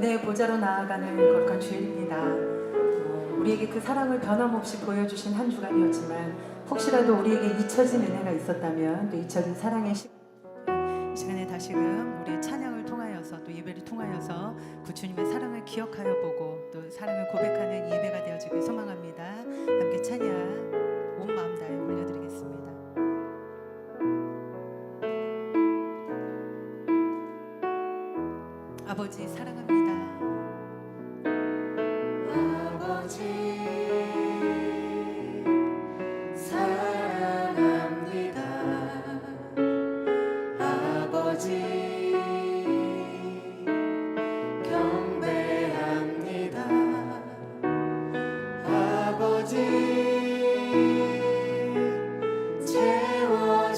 은혜의 보좌로 나아가는 거룩한 주일입니다. 우리에게 그 사랑을 변함없이 보여주신 한 주간이었지만 혹시라도 우리에게 잊혀진 은혜가 있었다면, 또 잊혀진 사랑의 이 시간에 다시금 우리의 찬양을 통하여서, 또 예배를 통하여서 그 주님의 사랑을 기억하여 보고 또 사랑을 고백하는 예배가 되어지길 소망합니다. 함께 찬양 온 마음 다해 올려드리겠습니다. 아버지 사랑합니다. 아버지 사랑합니다. 아버지 경배합니다. 아버지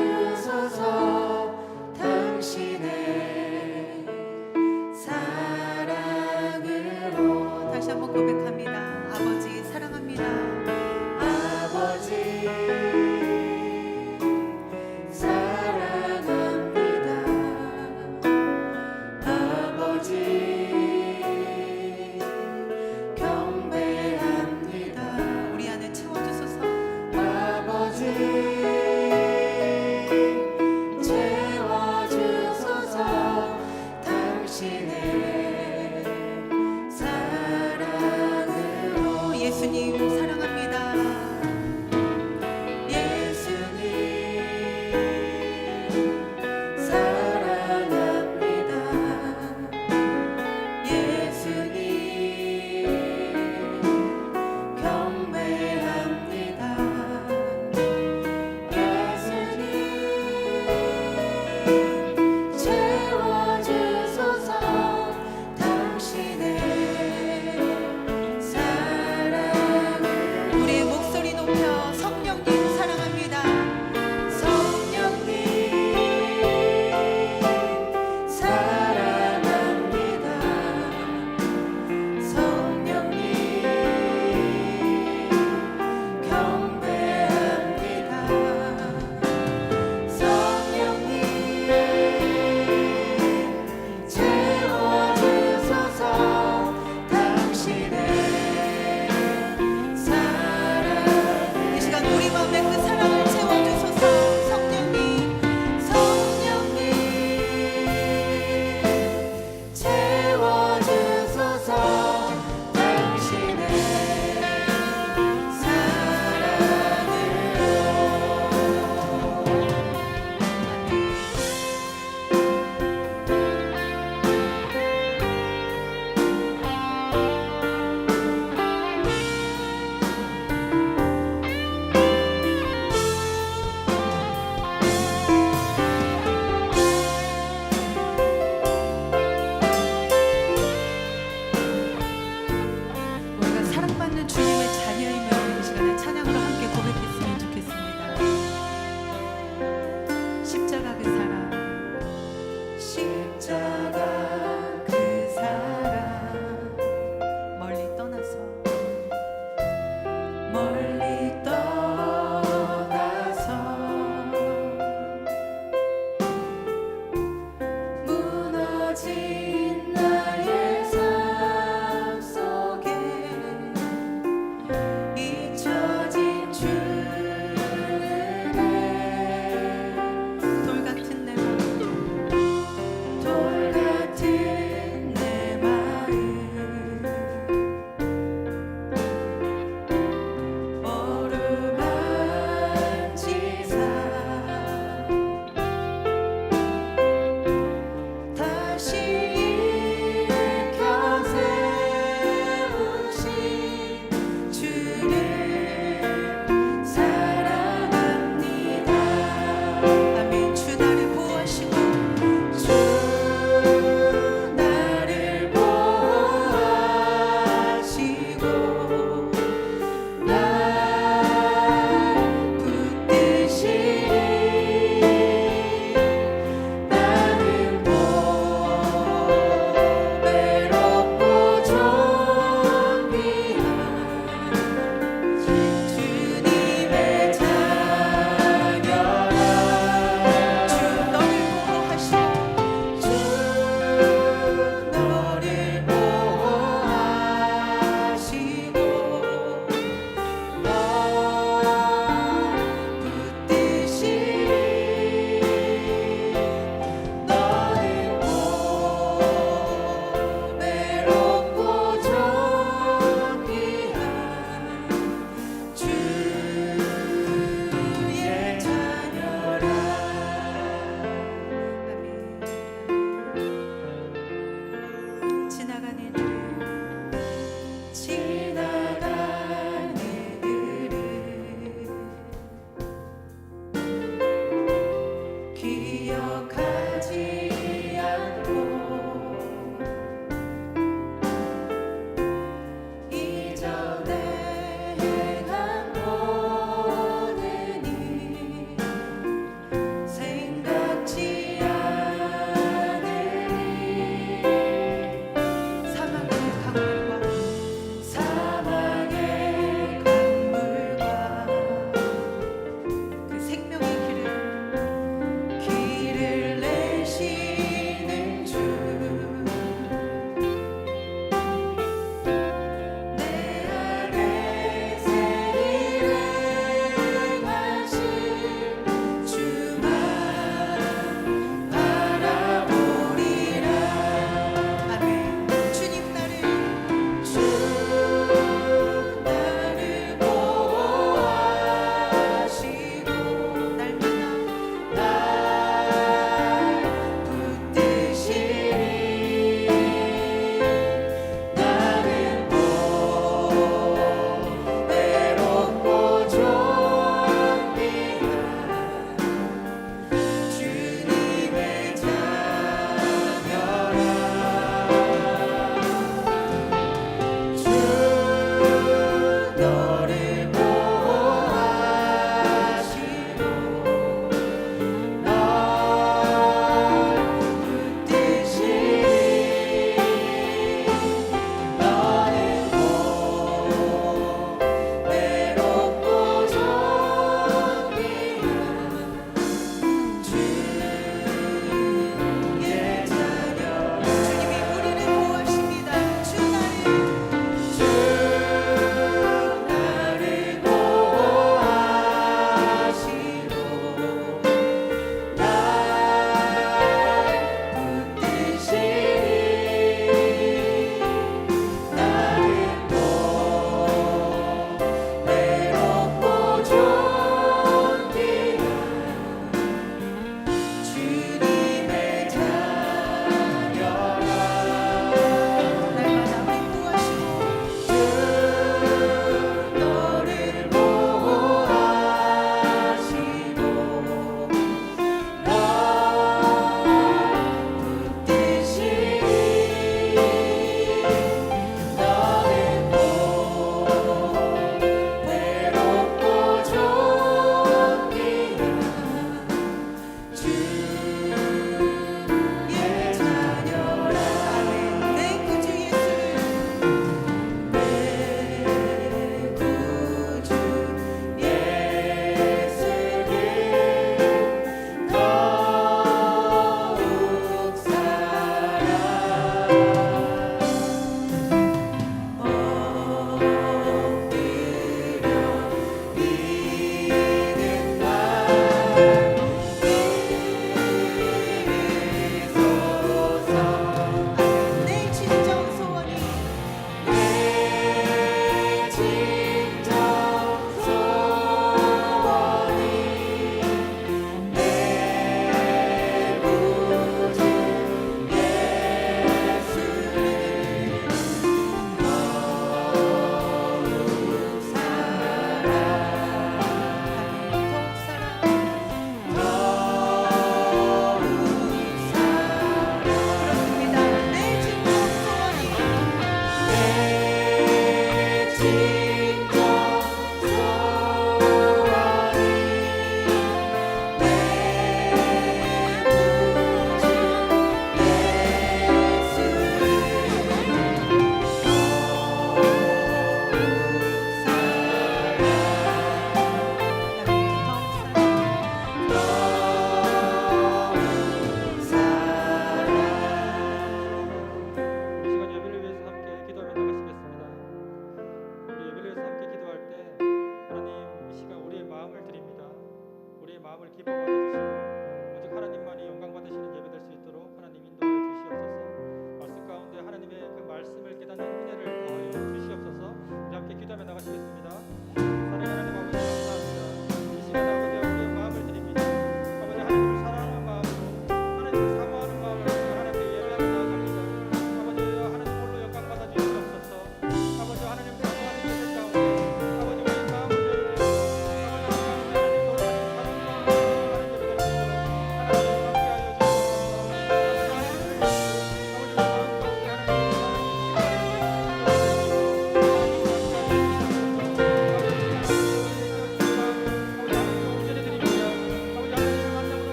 채워주소서. 당신의 사랑으로. 다시 한번 고백합니다. 아버지 사랑합니다. 아버지 사랑합니다. 아버지 경배합니다. 우리 안에 채워주소서. 아버지 채워주소서. 당신의 사랑으로. 예수님 사랑합니다. 예수님 사랑합니다. 예수님 경배합니다. 예수님 채워주소서. 당신의 사랑으로.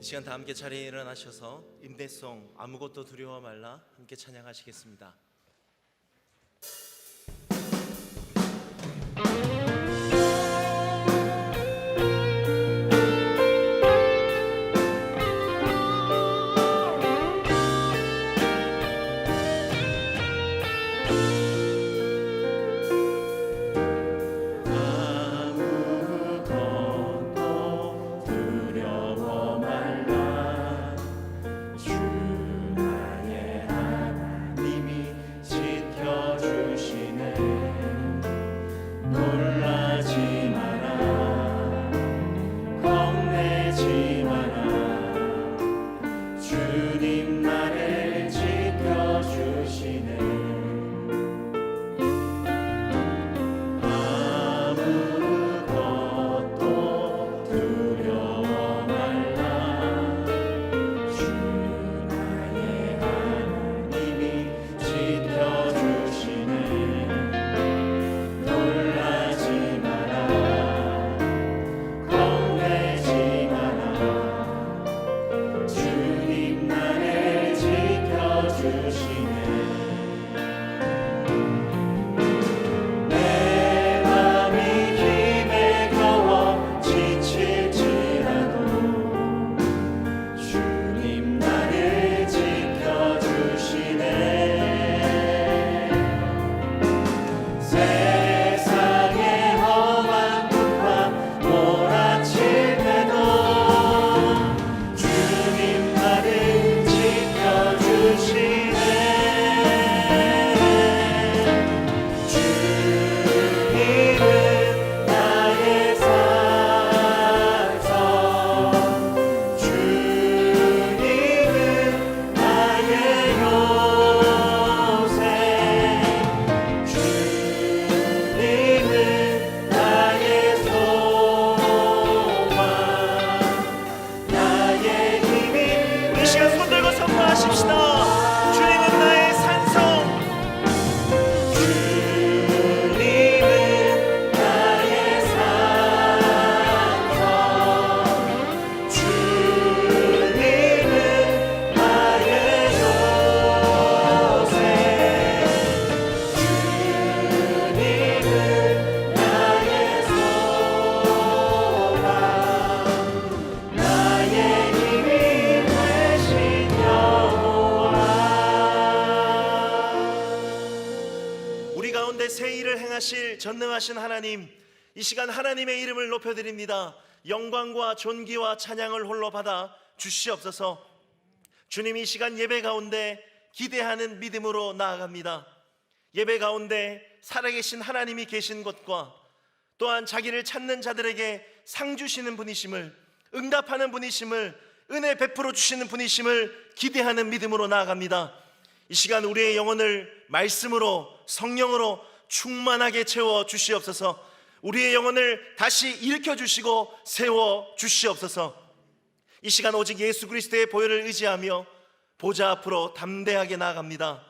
이 시간 다 함께 자리에 일어나셔서 임대송 아무것도 두려워 말라 함께 찬양하시겠습니다. 전능하신 하나님, 이 시간 하나님의 이름을 높여드립니다. 영광과 존귀와 찬양을 홀로 받아 주시옵소서. 주님, 이 시간 예배 가운데 기대하는 믿음으로 나아갑니다. 예배 가운데 살아계신 하나님이 계신 것과 또한 자기를 찾는 자들에게 상 주시는 분이심을, 응답하는 분이심을, 은혜 베풀어 주시는 분이심을 기대하는 믿음으로 나아갑니다. 이 시간 우리의 영혼을 말씀으로, 성령으로 충만하게 채워 주시옵소서. 우리의 영혼을 다시 일으켜 주시고 세워 주시옵소서. 이 시간 오직 예수 그리스도의 보혈을 의지하며 보좌 앞으로 담대하게 나아갑니다.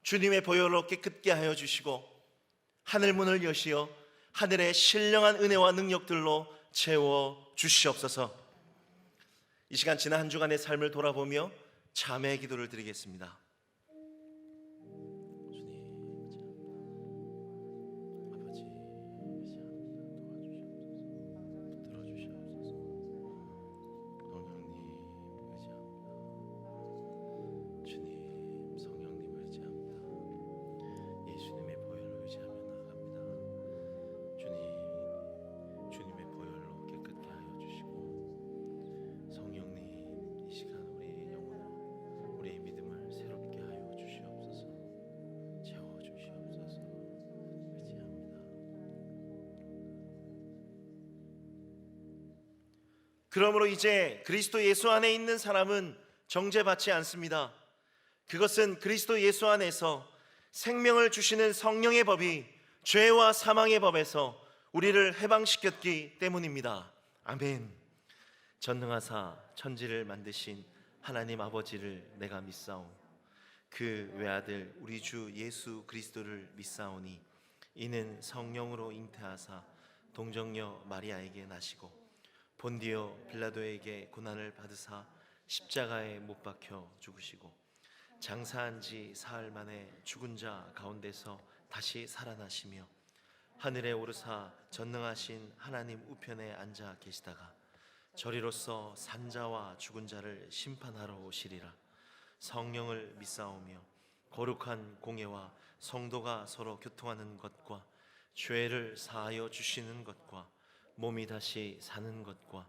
주님의 보혈로 깨끗게 하여 주시고 하늘 문을 여시어 하늘의 신령한 은혜와 능력들로 채워 주시옵소서. 이 시간 지난 한 주간의 삶을 돌아보며 참회의 기도를 드리겠습니다. 그러므로 이제 그리스도 예수 안에 있는 사람은 정죄받지 않습니다. 그것은 그리스도 예수 안에서 생명을 주시는 성령의 법이 죄와 사망의 법에서 우리를 해방시켰기 때문입니다. 아멘. 전능하사 천지를 만드신 하나님 아버지를 내가 믿사오. 그 외아들 우리 주 예수 그리스도를 믿사오니 이는 성령으로 잉태하사 동정녀 마리아에게 나시고 본디오 빌라도에게 고난을 받으사 십자가에 못 박혀 죽으시고 장사한 지 사흘 만에 죽은 자 가운데서 다시 살아나시며 하늘에 오르사 전능하신 하나님 우편에 앉아 계시다가 저리로서 산자와 죽은 자를 심판하러 오시리라. 성령을 믿사오며 거룩한 공예와 성도가 서로 교통하는 것과 죄를 사하여 주시는 것과 몸이 다시 사는 것과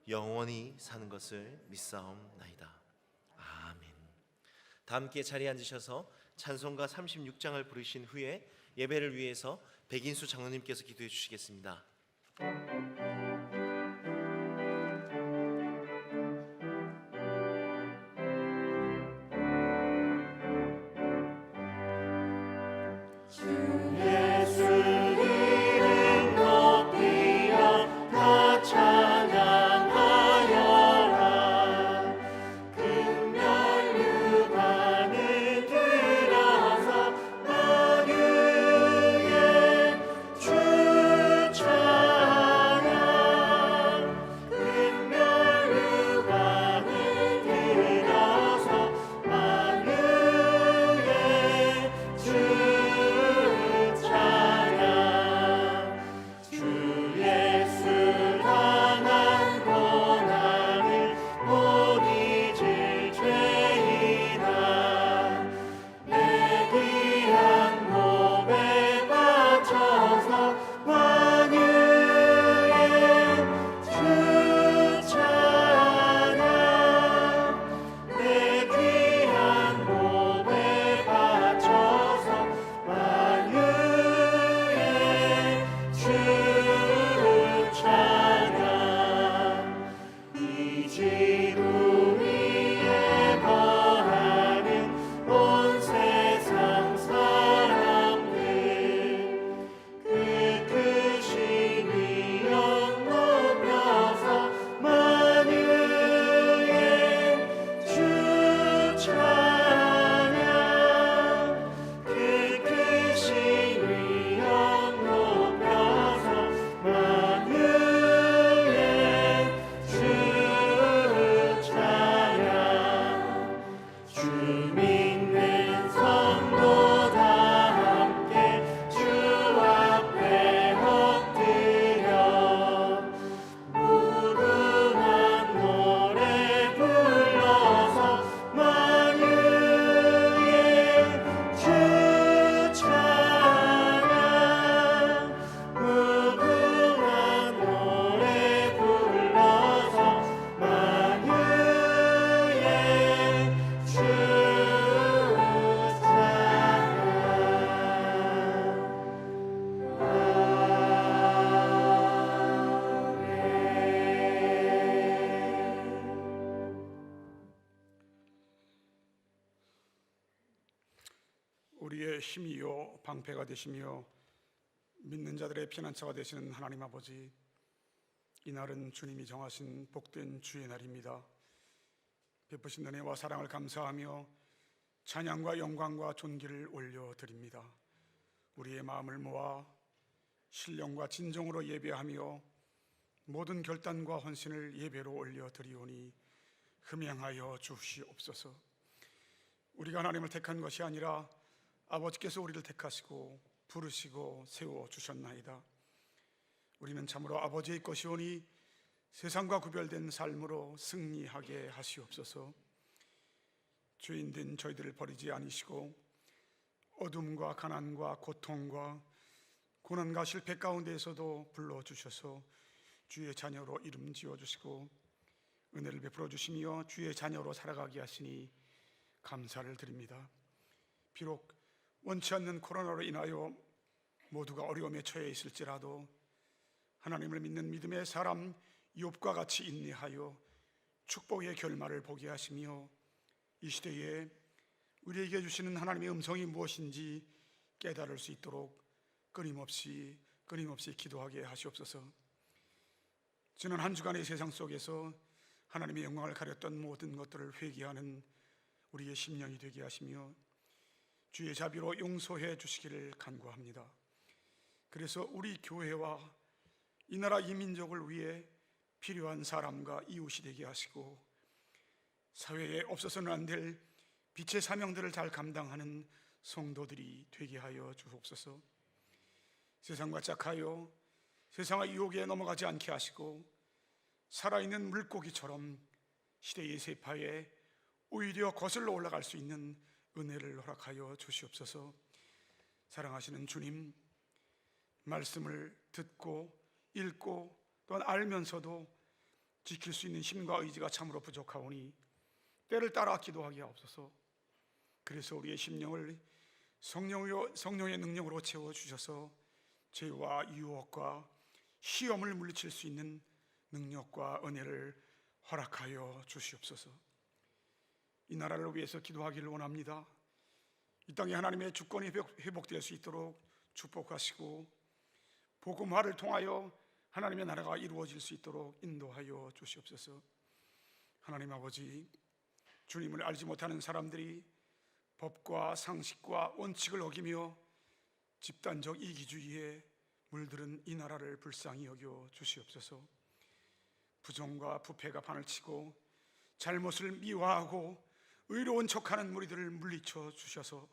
영원히 사는 것을 믿사옵나이다. 아멘. 다 함께 자리에 앉으셔서 찬송가 36장을 부르신 후에 예배를 위해서 백인수 장로님께서 기도해 주시겠습니다. 우리의 힘이요 방패가 되시며 믿는 자들의 피난처가 되시는 하나님 아버지, 이날은 주님이 정하신 복된 주의 날입니다. 베푸신 은혜와 사랑을 감사하며 찬양과 영광과 존귀를 올려드립니다. 우리의 마음을 모아 신령과 진정으로 예배하며 모든 결단과 헌신을 예배로 올려드리오니 흠양하여 주시옵소서. 우리가 하나님을 택한 것이 아니라 아버지께서 우리를 택하시고 부르시고 세워주셨나이다. 우리는 참으로 아버지의 것이오니 세상과 구별된 삶으로 승리하게 하시옵소서. 죄인된 저희들을 버리지 아니시고 어둠과 가난과 고통과 고난과 실패 가운데에서도 불러주셔서 주의 자녀로 이름 지어주시고 은혜를 베풀어 주시며 주의 자녀로 살아가게 하시니 감사를 드립니다. 비록 원치 않는 코로나로 인하여 모두가 어려움에 처해 있을지라도 하나님을 믿는 믿음의 사람 욥과 같이 인내하여 축복의 결말을 보게 하시며 이 시대에 우리에게 주시는 하나님의 음성이 무엇인지 깨달을 수 있도록 끊임없이 기도하게 하시옵소서. 지난 한 주간의 세상 속에서 하나님의 영광을 가렸던 모든 것들을 회개하는 우리의 심령이 되게 하시며 주의 자비로 용서해 주시기를 간구합니다. 그래서 우리 교회와 이 나라 이 민족을 위해 필요한 사람과 이웃이 되게 하시고 사회에 없어서는 안 될 빛의 사명들을 잘 감당하는 성도들이 되게 하여 주옵소서. 세상과 짝하여 세상의 유혹에 넘어가지 않게 하시고 살아있는 물고기처럼 시대의 세파에 오히려 거슬러 올라갈 수 있는 은혜를 허락하여 주시옵소서. 사랑하시는 주님, 말씀을 듣고 읽고 또한 알면서도 지킬 수 있는 힘과 의지가 참으로 부족하오니 때를 따라 기도하게 하옵소서. 그래서 우리의 심령을 성령의 능력으로 채워주셔서 죄와 유혹과 시험을 물리칠 수 있는 능력과 은혜를 허락하여 주시옵소서. 이 나라를 위해서 기도하기를 원합니다. 이 땅에 하나님의 주권이 회복될 수 있도록 축복하시고 복음화를 통하여 하나님의 나라가 이루어질 수 있도록 인도하여 주시옵소서. 하나님 아버지, 주님을 알지 못하는 사람들이 법과 상식과 원칙을 어기며 집단적 이기주의에 물들은 이 나라를 불쌍히 여겨 주시옵소서. 부정과 부패가 판을 치고 잘못을 미화하고 의로운 척하는 무리들을 물리쳐 주셔서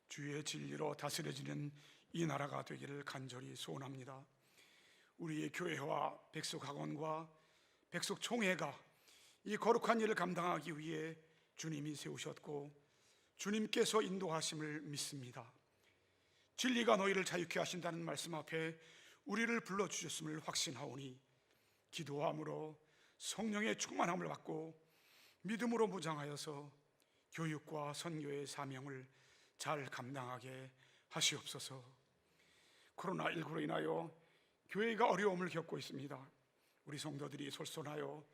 주의 진리로 다스려지는 이 나라가 되기를 간절히 소원합니다. 우리의 교회와 백석학원과 백석총회가 이 거룩한 일을 감당하기 위해 주님이 세우셨고 주님께서 인도하심을 믿습니다. 진리가 너희를 자유케 하신다는 말씀 앞에 우리를 불러주셨음을 확신하오니 기도함으로 성령의 충만함을 받고 믿음으로 무장하여서 교육과 선교의 사명을 잘 감당하게 하시옵소서. 코로나19로 인하여 교회가 어려움을 겪고 있습니다. 우리 성도들이 솔선하여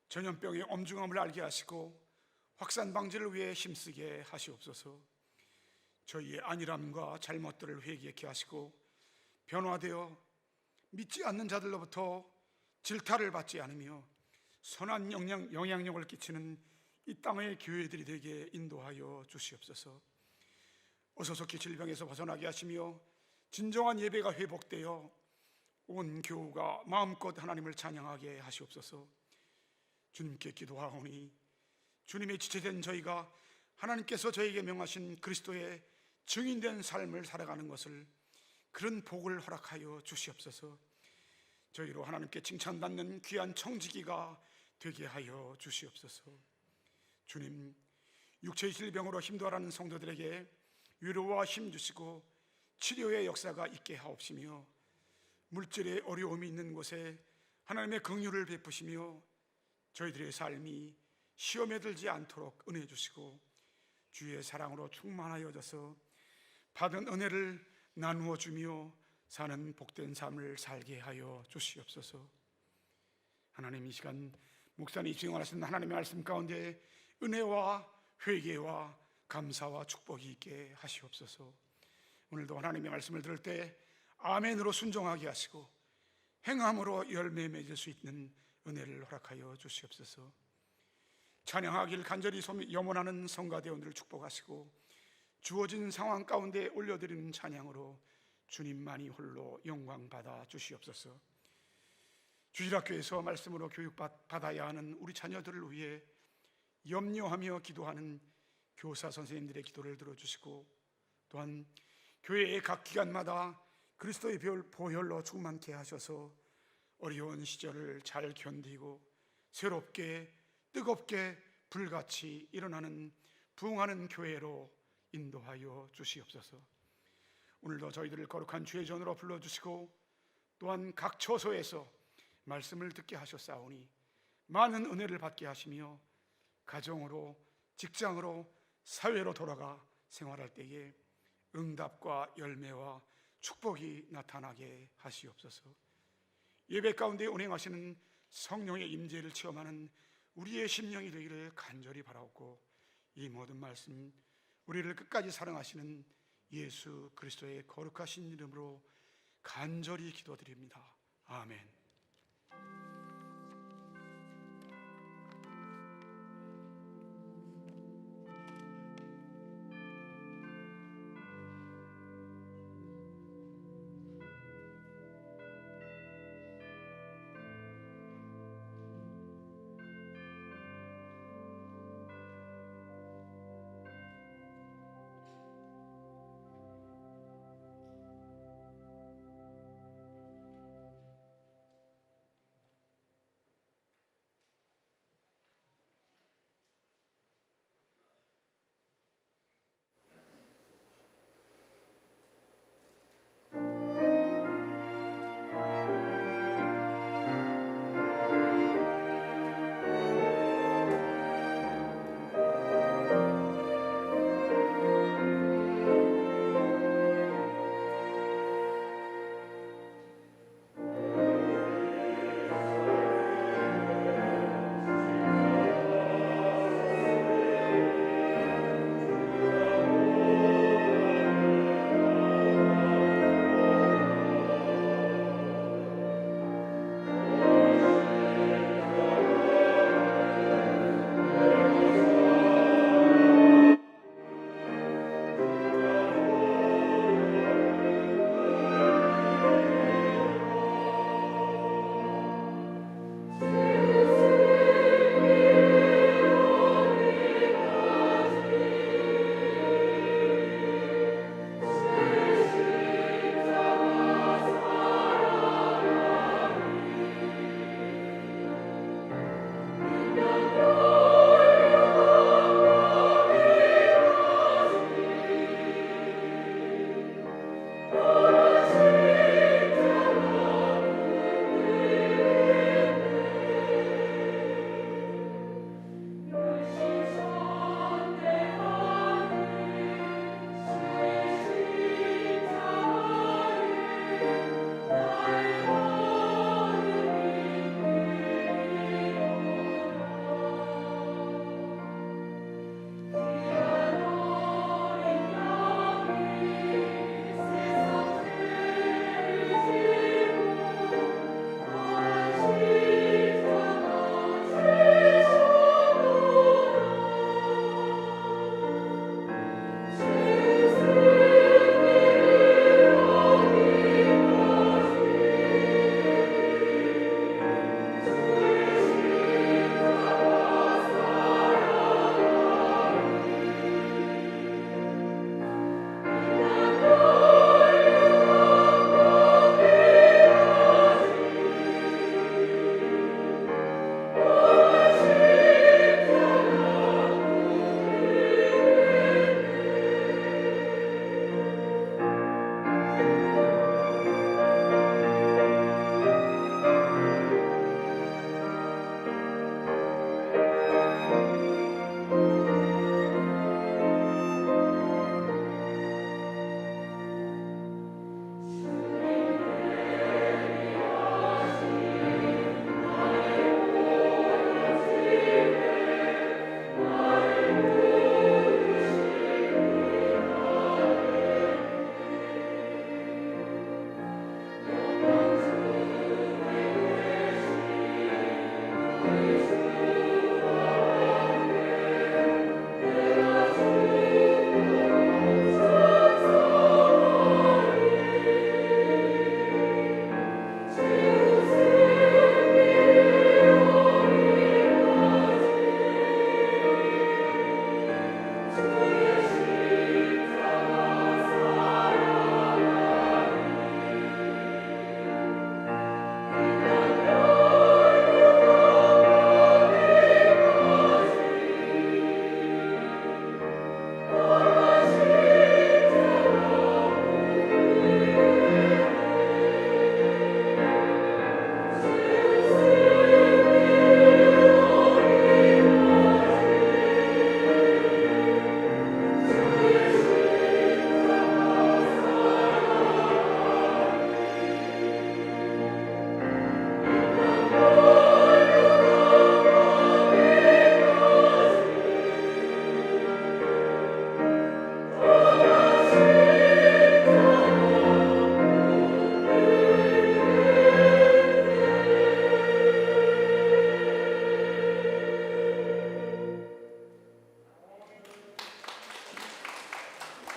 전염병의 엄중함을 알게 하시고 확산 방지를 위해 힘쓰게 하시옵소서. 저희의 안일함과 잘못들을 회개케 하시고 변화되어 믿지 않는 자들로부터 질타를 받지 않으며 선한 영향력을 끼치는 이 땅의 교회들이 되게 인도하여 주시옵소서. 어서 속히 질병에서 벗어나게 하시며 진정한 예배가 회복되어 온 교우가 마음껏 하나님을 찬양하게 하시옵소서. 주님께 기도하오니 주님의 지체된 저희가 하나님께서 저에게 명하신 그리스도의 증인된 삶을 살아가는 것을, 그런 복을 허락하여 주시옵소서. 저희로 하나님께 칭찬받는 귀한 청지기가 되게 하여 주시옵소서. 주님, 육체의 질병으로 힘들어하는 성도들에게 위로와 힘 주시고 치료의 역사가 있게 하옵시며 물질의 어려움이 있는 곳에 하나님의 긍휼을 베푸시며 저희들의 삶이 시험에 들지 않도록 은혜 주시고 주의 사랑으로 충만하여져서 받은 은혜를 나누어 주며 사는 복된 삶을 살게 하여 주시옵소서. 하나님, 이 시간 목사님이 증언하신 하나님의 말씀 가운데 은혜와 회개와 감사와 축복이 있게 하시옵소서. 오늘도 하나님의 말씀을 들을 때 아멘으로 순종하게 하시고 행함으로 열매 맺을 수 있는 은혜를 허락하여 주시옵소서. 찬양하길 간절히 염원하는 성가대원들을 축복하시고 주어진 상황 가운데 올려드리는 찬양으로 주님만이 홀로 영광 받아 주시옵소서. 주일학교에서 말씀으로 교육받아야 하는 우리 자녀들을 위해 염려하며 기도하는 교사 선생님들의 기도를 들어주시고 또한 교회의 각 기관마다 그리스도의 보혈로 충만케 하셔서 어려운 시절을 잘 견디고 새롭게 뜨겁게 불같이 일어나는 부흥하는 교회로 인도하여 주시옵소서. 오늘도 저희들을 거룩한 주의 전으로 불러주시고 또한 각 처소에서 말씀을 듣게 하셨사오니 많은 은혜를 받게 하시며 가정으로 직장으로 사회로 돌아가 생활할 때에 응답과 열매와 축복이 나타나게 하시옵소서. 예배 가운데 운행하시는 성령의 임재를 체험하는 우리의 심령이 되기를 간절히 바라옵고 이 모든 말씀 우리를 끝까지 사랑하시는 예수 그리스도의 거룩하신 이름으로 간절히 기도드립니다. 아멘.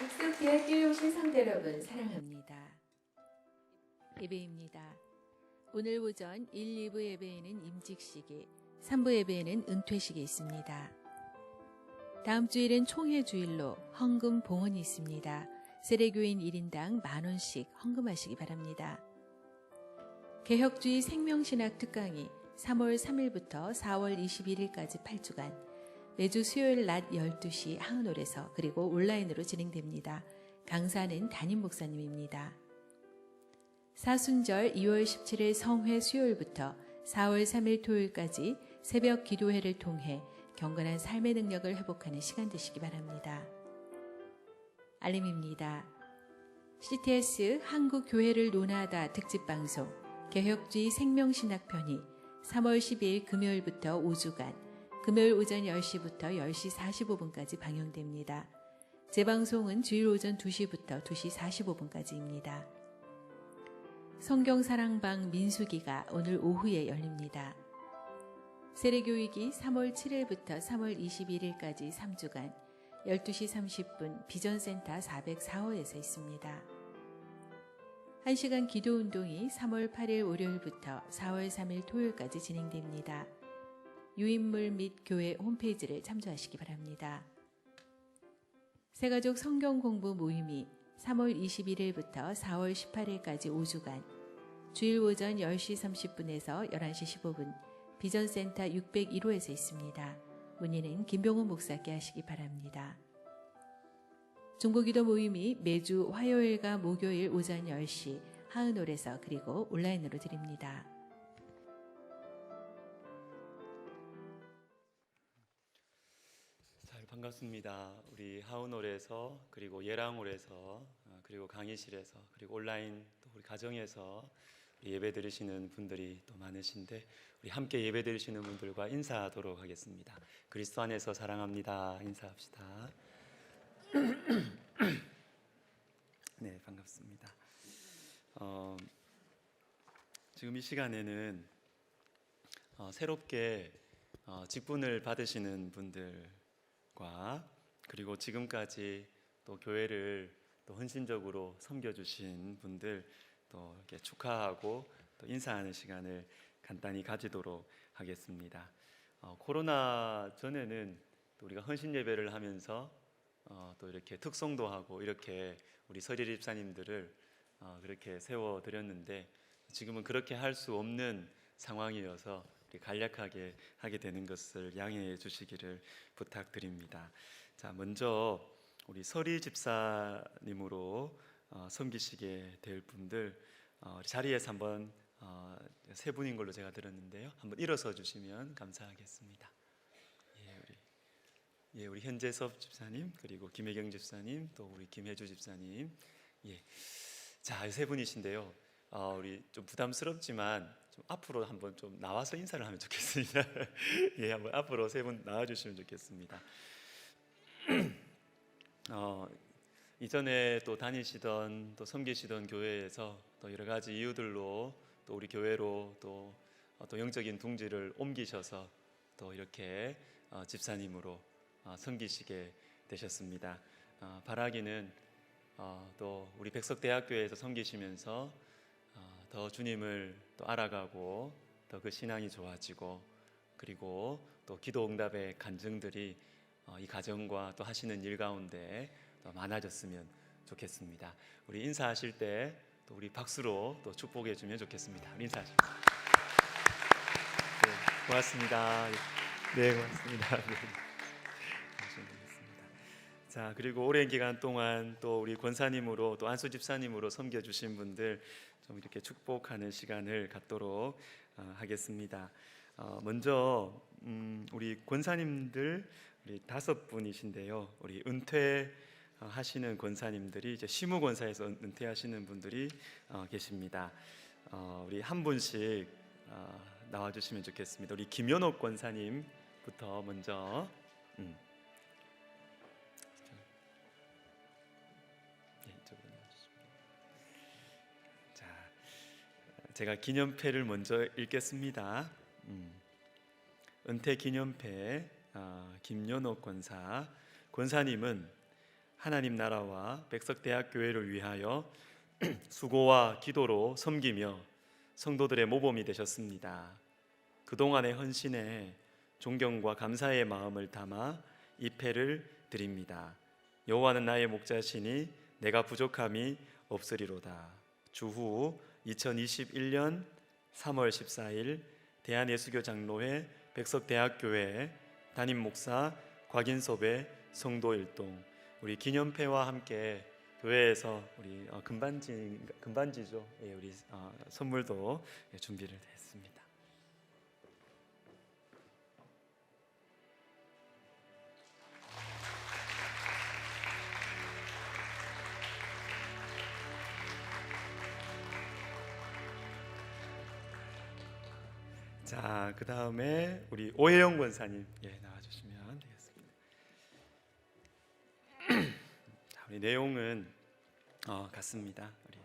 육성대학교에 오신 성도 여러분 사랑합니다. 예배입니다. 오늘 오전 1, 2부 예배에는 임직식이, 3부 예배에는 은퇴식이 있습니다. 다음 주일은 총회 주일로 헌금 봉헌이 있습니다. 세례교인 1인당 10,000원씩 헌금하시기 바랍니다. 개혁주의 생명신학 특강이 3월 3일부터 4월 21일까지 8주간 매주 수요일 낮 12시 하은홀에서 그리고 온라인으로 진행됩니다. 강사는 담임 목사님입니다. 사순절 2월 17일 성회 수요일부터 4월 3일 토요일까지 새벽 기도회를 통해 경건한 삶의 능력을 회복하는 시간 되시기 바랍니다. 알림입니다. CTS 한국교회를 논하다 특집방송 개혁주의 생명신학편이 3월 10일 금요일부터 5주간 금요일 오전 10시부터 10시 45분까지 방영됩니다. 재방송은 주일 오전 2시부터 2시 45분까지입니다. 성경사랑방 민수기가 오늘 오후에 열립니다. 세례교육이 3월 7일부터 3월 21일까지 3주간 12시 30분 비전센터 404호에서 있습니다. 1시간 기도운동이 3월 8일 월요일부터 4월 3일 토요일까지 진행됩니다. 유인물 및 교회 홈페이지를 참조하시기 바랍니다. 새가족 성경공부 모임이 3월 21일부터 4월 18일까지 5주간 주일 오전 10시 30분에서 11시 15분 비전센터 601호에서 있습니다. 문의는 김병훈 목사께 하시기 바랍니다. 중보기도 모임이 매주 화요일과 목요일 오전 10시 하은홀에서 그리고 온라인으로 드립니다. 반갑습니다. 우리 하은홀에서 그리고 예랑홀에서 그리고 강의실에서 그리고 온라인 또 우리 가정에서 예배 드리시는 분들이 또 많으신데 우리 함께 예배 드리시는 분들과 인사하도록 하겠습니다. 그리스도 안에서 사랑합니다. 인사합시다. 네, 반갑습니다. 지금 이 시간에는 새롭게 직분을 받으시는 분들과 그리고 지금까지 또 교회를 또 헌신적으로 섬겨주신 분들 또 이렇게 축하하고 또 인사하는 시간을 간단히 가지도록 하겠습니다. 코로나 전에는 또 우리가 헌신 예배를 하면서 또 이렇게 특송도 하고 이렇게 우리 서리 집사님들을 그렇게 세워드렸는데 지금은 그렇게 할 수 없는 상황이어서 간략하게 하게 되는 것을 양해해 주시기를 부탁드립니다. 자, 먼저 우리 서리 집사님으로 섬기시게 될 분들 자리에서 한번 세 분인 걸로 제가 들었는데요. 한번 일어서 주시면 감사하겠습니다. 우리 현재섭 집사님 그리고 김혜경 집사님 또 우리 김혜주 집사님 자, 세 분이신데요. 우리 좀 부담스럽지만 좀 앞으로 한번 좀 나와서 인사를 하면 좋겠습니다. 한번 앞으로 세 분 나와 주시면 좋겠습니다. 이전에 또 다니시던 또 섬기시던 교회에서 또 여러 가지 이유들로 또 우리 교회로 또 또 영적인 둥지를 옮기셔서 또 이렇게 집사님으로 섬기시게 되셨습니다. 바라기는 또 우리 백석대학교에서 섬기시면서 더 주님을 또 알아가고 더 그 신앙이 좋아지고 그리고 또 기도 응답의 간증들이 이 가정과 또 하시는 일 가운데 더 많아졌으면 좋겠습니다. 우리 인사하실 때 또 우리 박수로 또 축복해 주면 좋겠습니다. 우리 인사하십시오. 네, 고맙습니다. 네, 고맙습니다. 네. 자, 그리고 오랜 기간 동안 또 우리 권사님으로 또 안수 집사님으로 섬겨주신 분들 좀 이렇게 축복하는 시간을 갖도록 하겠습니다. 먼저 우리 권사님들 우리 5분이신데요. 우리 은퇴하시는 권사님들이 이제 시무 권사에서 은퇴하시는 분들이 계십니다. 우리 한 분씩 나와주시면 좋겠습니다. 우리 김연옥 권사님부터 먼저. 자, 제가 기념패를 먼저 읽겠습니다. 은퇴 기념패 김연옥 권사. 권사님은 하나님 나라와 백석대학교회를 위하여 수고와 기도로 섬기며 성도들의 모범이 되셨습니다. 그동안의 헌신에 존경과 감사의 마음을 담아 이 패를 드립니다. 여호와는 나의 목자시니 내가 부족함이 없으리로다. 주후 2021년 3월 14일 대한예수교 장로회 백석대학교회 담임 목사 곽인섭의 성도 일동. 우리 기념패와 함께 교회에서 우리 금반지죠. 예, 우리 선물도 준비를 했습니다. 자, 그 다음에 우리 오혜영 권사님 나와주시면 되겠습니다. 자, 우리 내용은 같습니다. 우리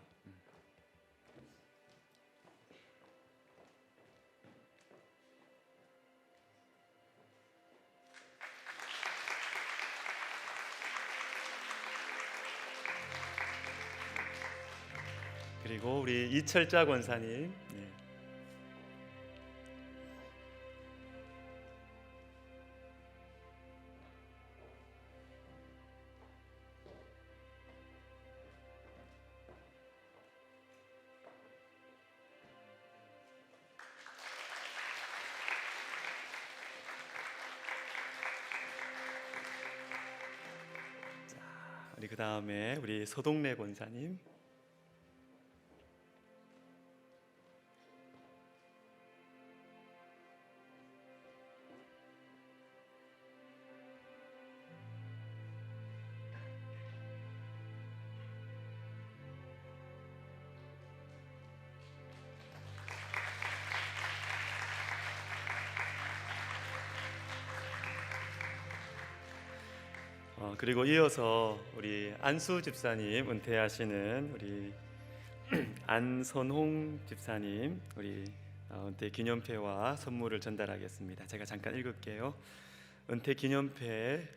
그리고 우리 이철자 권사님. 우리 그 다음에 우리 서동래 권사님. 그리고 이어서 우리 안수 집사님 은퇴하시는 우리 안선홍 집사님 우리 은퇴 기념패와 선물을 전달하겠습니다. 제가 잠깐 읽을게요. 은퇴 기념패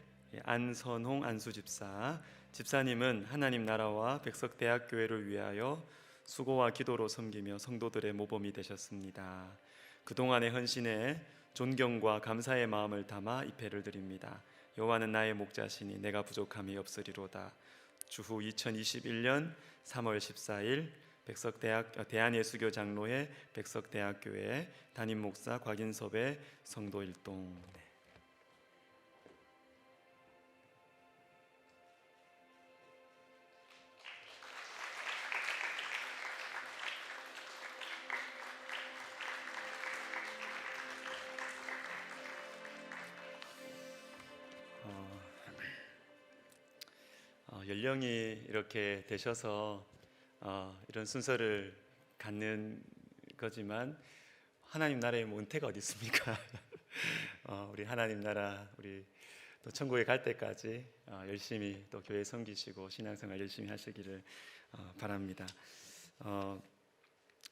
안선홍 안수 집사. 집사님은 하나님 나라와 백석대학교회를 위하여 수고와 기도로 섬기며 성도들의 모범이 되셨습니다. 그동안의 헌신에 존경과 감사의 마음을 담아 이 패를 드립니다. 여호와는 나의 목자시니 내가 부족함이 없으리로다. 주후 2021년 3월 14일 대한예수교 장로회 백석대학교회 담임 목사 곽인섭의 성도 일동. 연령이 이렇게 되셔서 이런 순서를 갖는 거지만 하나님 나라에 뭐 은퇴가 어디 있습니까? 우리 하나님 나라 우리 또 천국에 갈 때까지 열심히 또 교회 섬기시고 신앙생활 열심히 하시기를 바랍니다.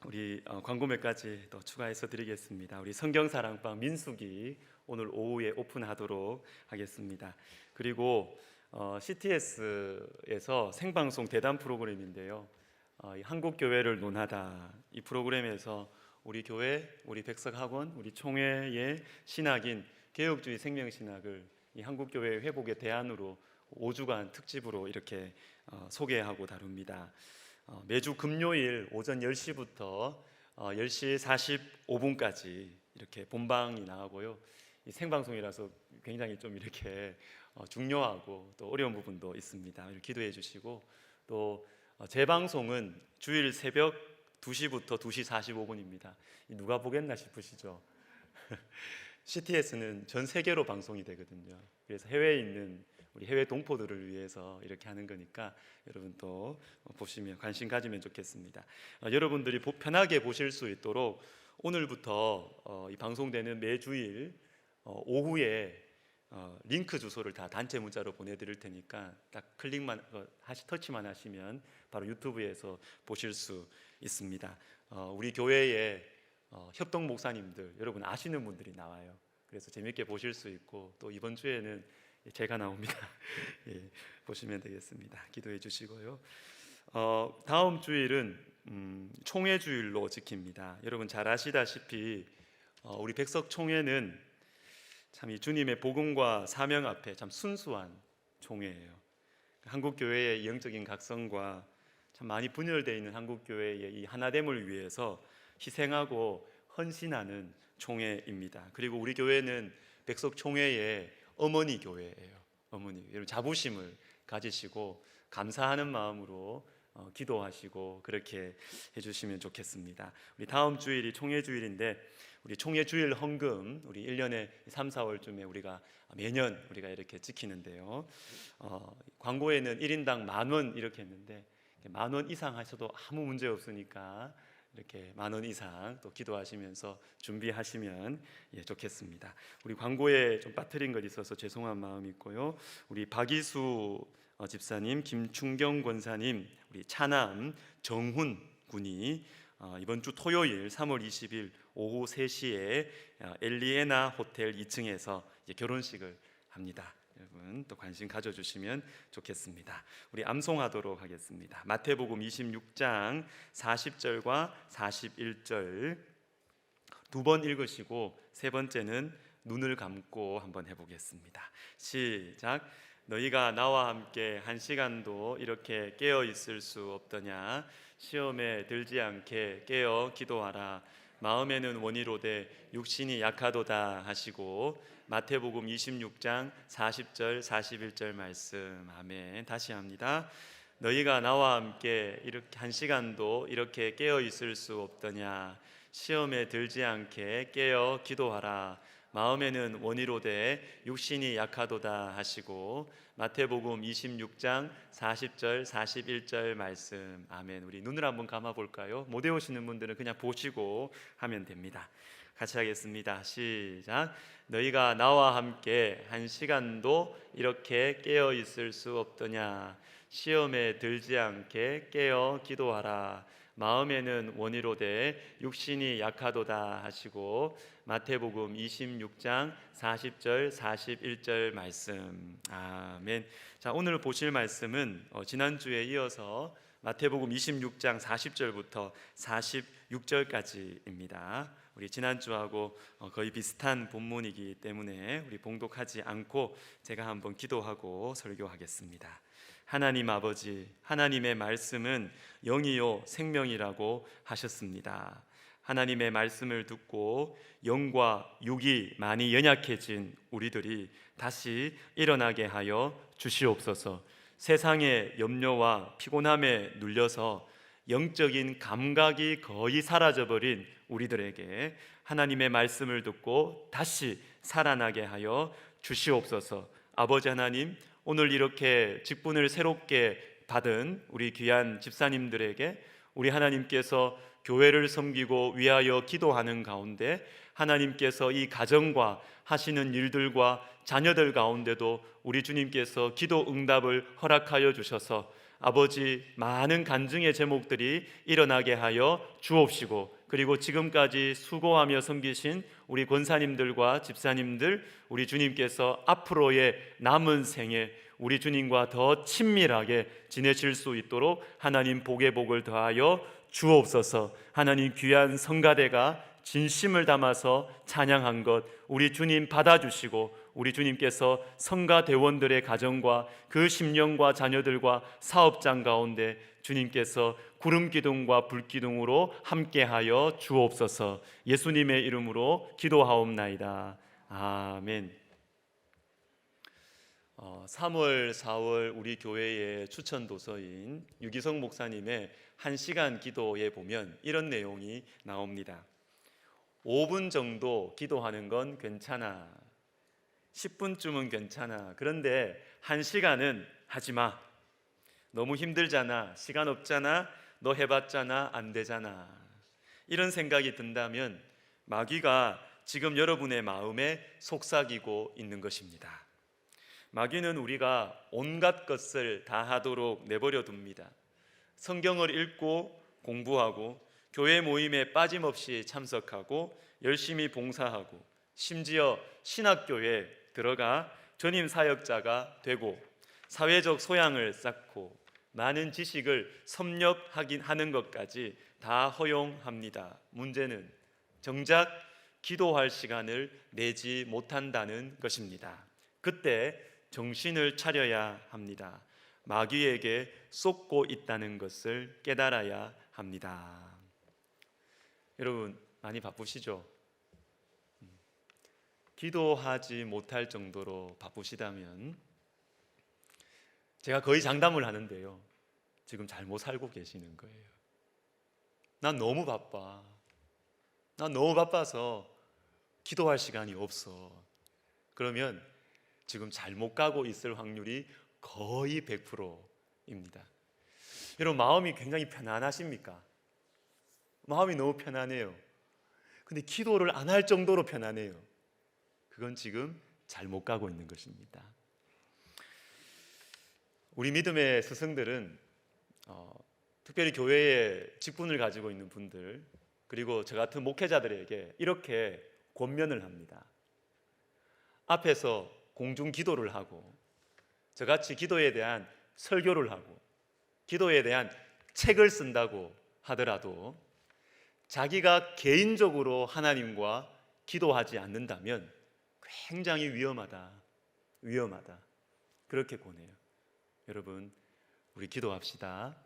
우리 광고 몇 가지 더 추가해서 드리겠습니다. 우리 성경사랑방 민숙이 오늘 오후에 오픈하도록 하겠습니다. 그리고 CTS에서 생방송 대담 프로그램인데요. 이 한국교회를 논하다 이 프로그램에서 우리 교회, 우리 백석학원, 우리 총회의 신학인 개혁주의 생명신학을 이 한국교회 회복의 대안으로 5주간 특집으로 이렇게 소개하고 다룹니다. 매주 금요일 오전 10시부터 10시 45분까지 이렇게 본방이 나가고요. 이 생방송이라서 굉장히 좀 이렇게 중요하고 또 어려운 부분도 있습니다. 기도해 주시고 또 재방송은 주일 새벽 2시부터 2시 45분입니다. 누가 보겠나 싶으시죠? CTS는 전 세계로 방송이 되거든요. 그래서 해외에 있는 우리 해외 동포들을 위해서 이렇게 하는 거니까 여러분 또 보시면 관심 가지면 좋겠습니다. 여러분들이 편하게 보실 수 있도록 오늘부터 이 방송되는 매주일 오후에 링크 주소를 다 단체 문자로 보내드릴 테니까 딱 클릭만 터치만 하시면 바로 유튜브에서 보실 수 있습니다. 우리 교회에 협동 목사님들 여러분 아시는 분들이 나와요. 그래서 재밌게 보실 수 있고 또 이번 주에는 제가 나옵니다. 예, 보시면 되겠습니다. 기도해 주시고요. 다음 주일은 총회 주일로 지킵니다. 여러분 잘 아시다시피 우리 백석 총회는 참 이 주님의 복음과 사명 앞에 참 순수한 총회예요. 한국 교회의 영적인 각성과 참 많이 분열되어 있는 한국 교회의 이 하나됨을 위해서 희생하고 헌신하는 총회입니다. 그리고 우리 교회는 백석 총회의 어머니 교회예요. 어머니, 여러분 자부심을 가지시고 감사하는 마음으로 기도하시고 그렇게 해주시면 좋겠습니다. 우리 다음 주일이 총회 주일인데 우리 총회 주일 헌금 우리 1년에 3, 4월쯤에 우리가 매년 우리가 이렇게 지키는데요. 광고에는 1인당 10,000원 이렇게 했는데 10,000원 이상 하셔도 아무 문제 없으니까 이렇게 10,000원 이상 또 기도하시면서 준비하시면 좋겠습니다. 우리 광고에 좀 빠뜨린 것 있어서 죄송한 마음이 있고요. 우리 박이수 집사님, 김충경 권사님, 우리 차남 정훈 군이 이번 주 토요일 3월 20일 오후 3시에 엘리에나 호텔 2층에서 결혼식을 합니다. 여러분 또 관심 가져주시면 좋겠습니다. 우리 암송하도록 하겠습니다. 마태복음 26장 40절과 41절 두 번 읽으시고 세 번째는 눈을 감고 한번 해보겠습니다. 시작. 너희가 나와 함께 한 시간도 이렇게 깨어 있을 수 없더냐. 시험에 들지 않게 깨어 기도하라. 마음에는 원이로되 육신이 약하도다 하시고 마태복음 26장 40절 41절 말씀. 아멘. 다시 합니다. 너희가 나와 함께 이렇게 한 시간도 이렇게 깨어 있을 수 없더냐. 시험에 들지 않게 깨어 기도하라. 마음에는 원이로되 육신이 약하도다 하시고 마태복음 26장 40절 41절 말씀. 아멘. 우리 눈을 한번 감아 볼까요? 못 외우시는 분들은 그냥 보시고 하면 됩니다. 같이 하겠습니다. 시작. 너희가 나와 함께 한 시간도 이렇게 깨어 있을 수 없더냐. 시험에 들지 않게 깨어 기도하라. 마음에는 원이로되 육신이 약하도다 하시고 마태복음 26장 40절 41절 말씀. 아멘. 자, 오늘 보실 말씀은 지난주에 이어서 마태복음 26장 40절부터 46절까지입니다. 우리 지난주하고 거의 비슷한 본문이기 때문에 우리 봉독하지 않고 제가 한번 기도하고 설교하겠습니다. 하나님 아버지, 하나님의 말씀은 영이요 생명이라고 하셨습니다. 하나님의 말씀을 듣고 영과 육이 많이 연약해진 우리들이 다시 일어나게 하여 주시옵소서. 세상의 염려와 피곤함에 눌려서 영적인 감각이 거의 사라져버린 우리들에게 하나님의 말씀을 듣고 다시 살아나게 하여 주시옵소서. 아버지 하나님, 오늘 이렇게 직분을 새롭게 받은 우리 귀한 집사님들에게 우리 하나님께서 교회를 섬기고 위하여 기도하는 가운데 하나님께서 이 가정과 하시는 일들과 자녀들 가운데도 우리 주님께서 기도 응답을 허락하여 주셔서 아버지 많은 간증의 제목들이 일어나게 하여 주옵시고, 그리고 지금까지 수고하며 섬기신 우리 권사님들과 집사님들, 우리 주님께서 앞으로의 남은 생에 우리 주님과 더 친밀하게 지내실 수 있도록 하나님 복의 복을 더하여 주옵소서. 하나님 귀한 성가대가 진심을 담아서 찬양한 것 우리 주님 받아주시고, 우리 주님께서 성가대원들의 가정과 그 심령과 자녀들과 사업장 가운데 주님께서 구름기둥과 불기둥으로 함께하여 주옵소서. 예수님의 이름으로 기도하옵나이다. 아멘. 3월, 4월 우리 교회의 추천 도서인 유기성 목사님의 1시간 기도에 보면 이런 내용이 나옵니다. 5분 정도 기도하는 건 괜찮아. 10분쯤은 괜찮아. 그런데 1시간은 하지 마. 너무 힘들잖아. 시간 없잖아. 너 해봤잖아. 안 되잖아. 이런 생각이 든다면 마귀가 지금 여러분의 마음에 속삭이고 있는 것입니다. 마귀는 우리가 온갖 것을 다 하도록 내버려 둡니다. 성경을 읽고 공부하고 교회 모임에 빠짐없이 참석하고 열심히 봉사하고 심지어 신학교에 들어가 전임 사역자가 되고 사회적 소양을 쌓고 많은 지식을 섭렵하는 것까지 다 허용합니다. 문제는 정작 기도할 시간을 내지 못한다는 것입니다. 그때 정신을 차려야 합니다. 마귀에게 쏟고 있다는 것을 깨달아야 합니다. 여러분 많이 바쁘시죠? 기도하지 못할 정도로 바쁘시다면 제가 거의 장담을 하는데요, 지금 잘못 살고 계시는 거예요. 난 너무 바빠. 난 너무 바빠서 기도할 시간이 없어. 그러면 지금 잘못 가고 있을 확률이 거의 100%입니다. 여러분 마음이 굉장히 편안하십니까? 마음이 너무 편안해요. 근데 기도를 안 할 정도로 편안해요. 그건 지금 잘못 가고 있는 것입니다. 우리 믿음의 스승들은 특별히 교회에 직분을 가지고 있는 분들, 그리고 저 같은 목회자들에게 이렇게 권면을 합니다. 앞에서 공중 기도를 하고 저같이 기도에 대한 설교를 하고 기도에 대한 책을 쓴다고 하더라도 자기가 개인적으로 하나님과 기도하지 않는다면 굉장히 위험하다. 그렇게 권해요. 여러분 우리 기도합시다.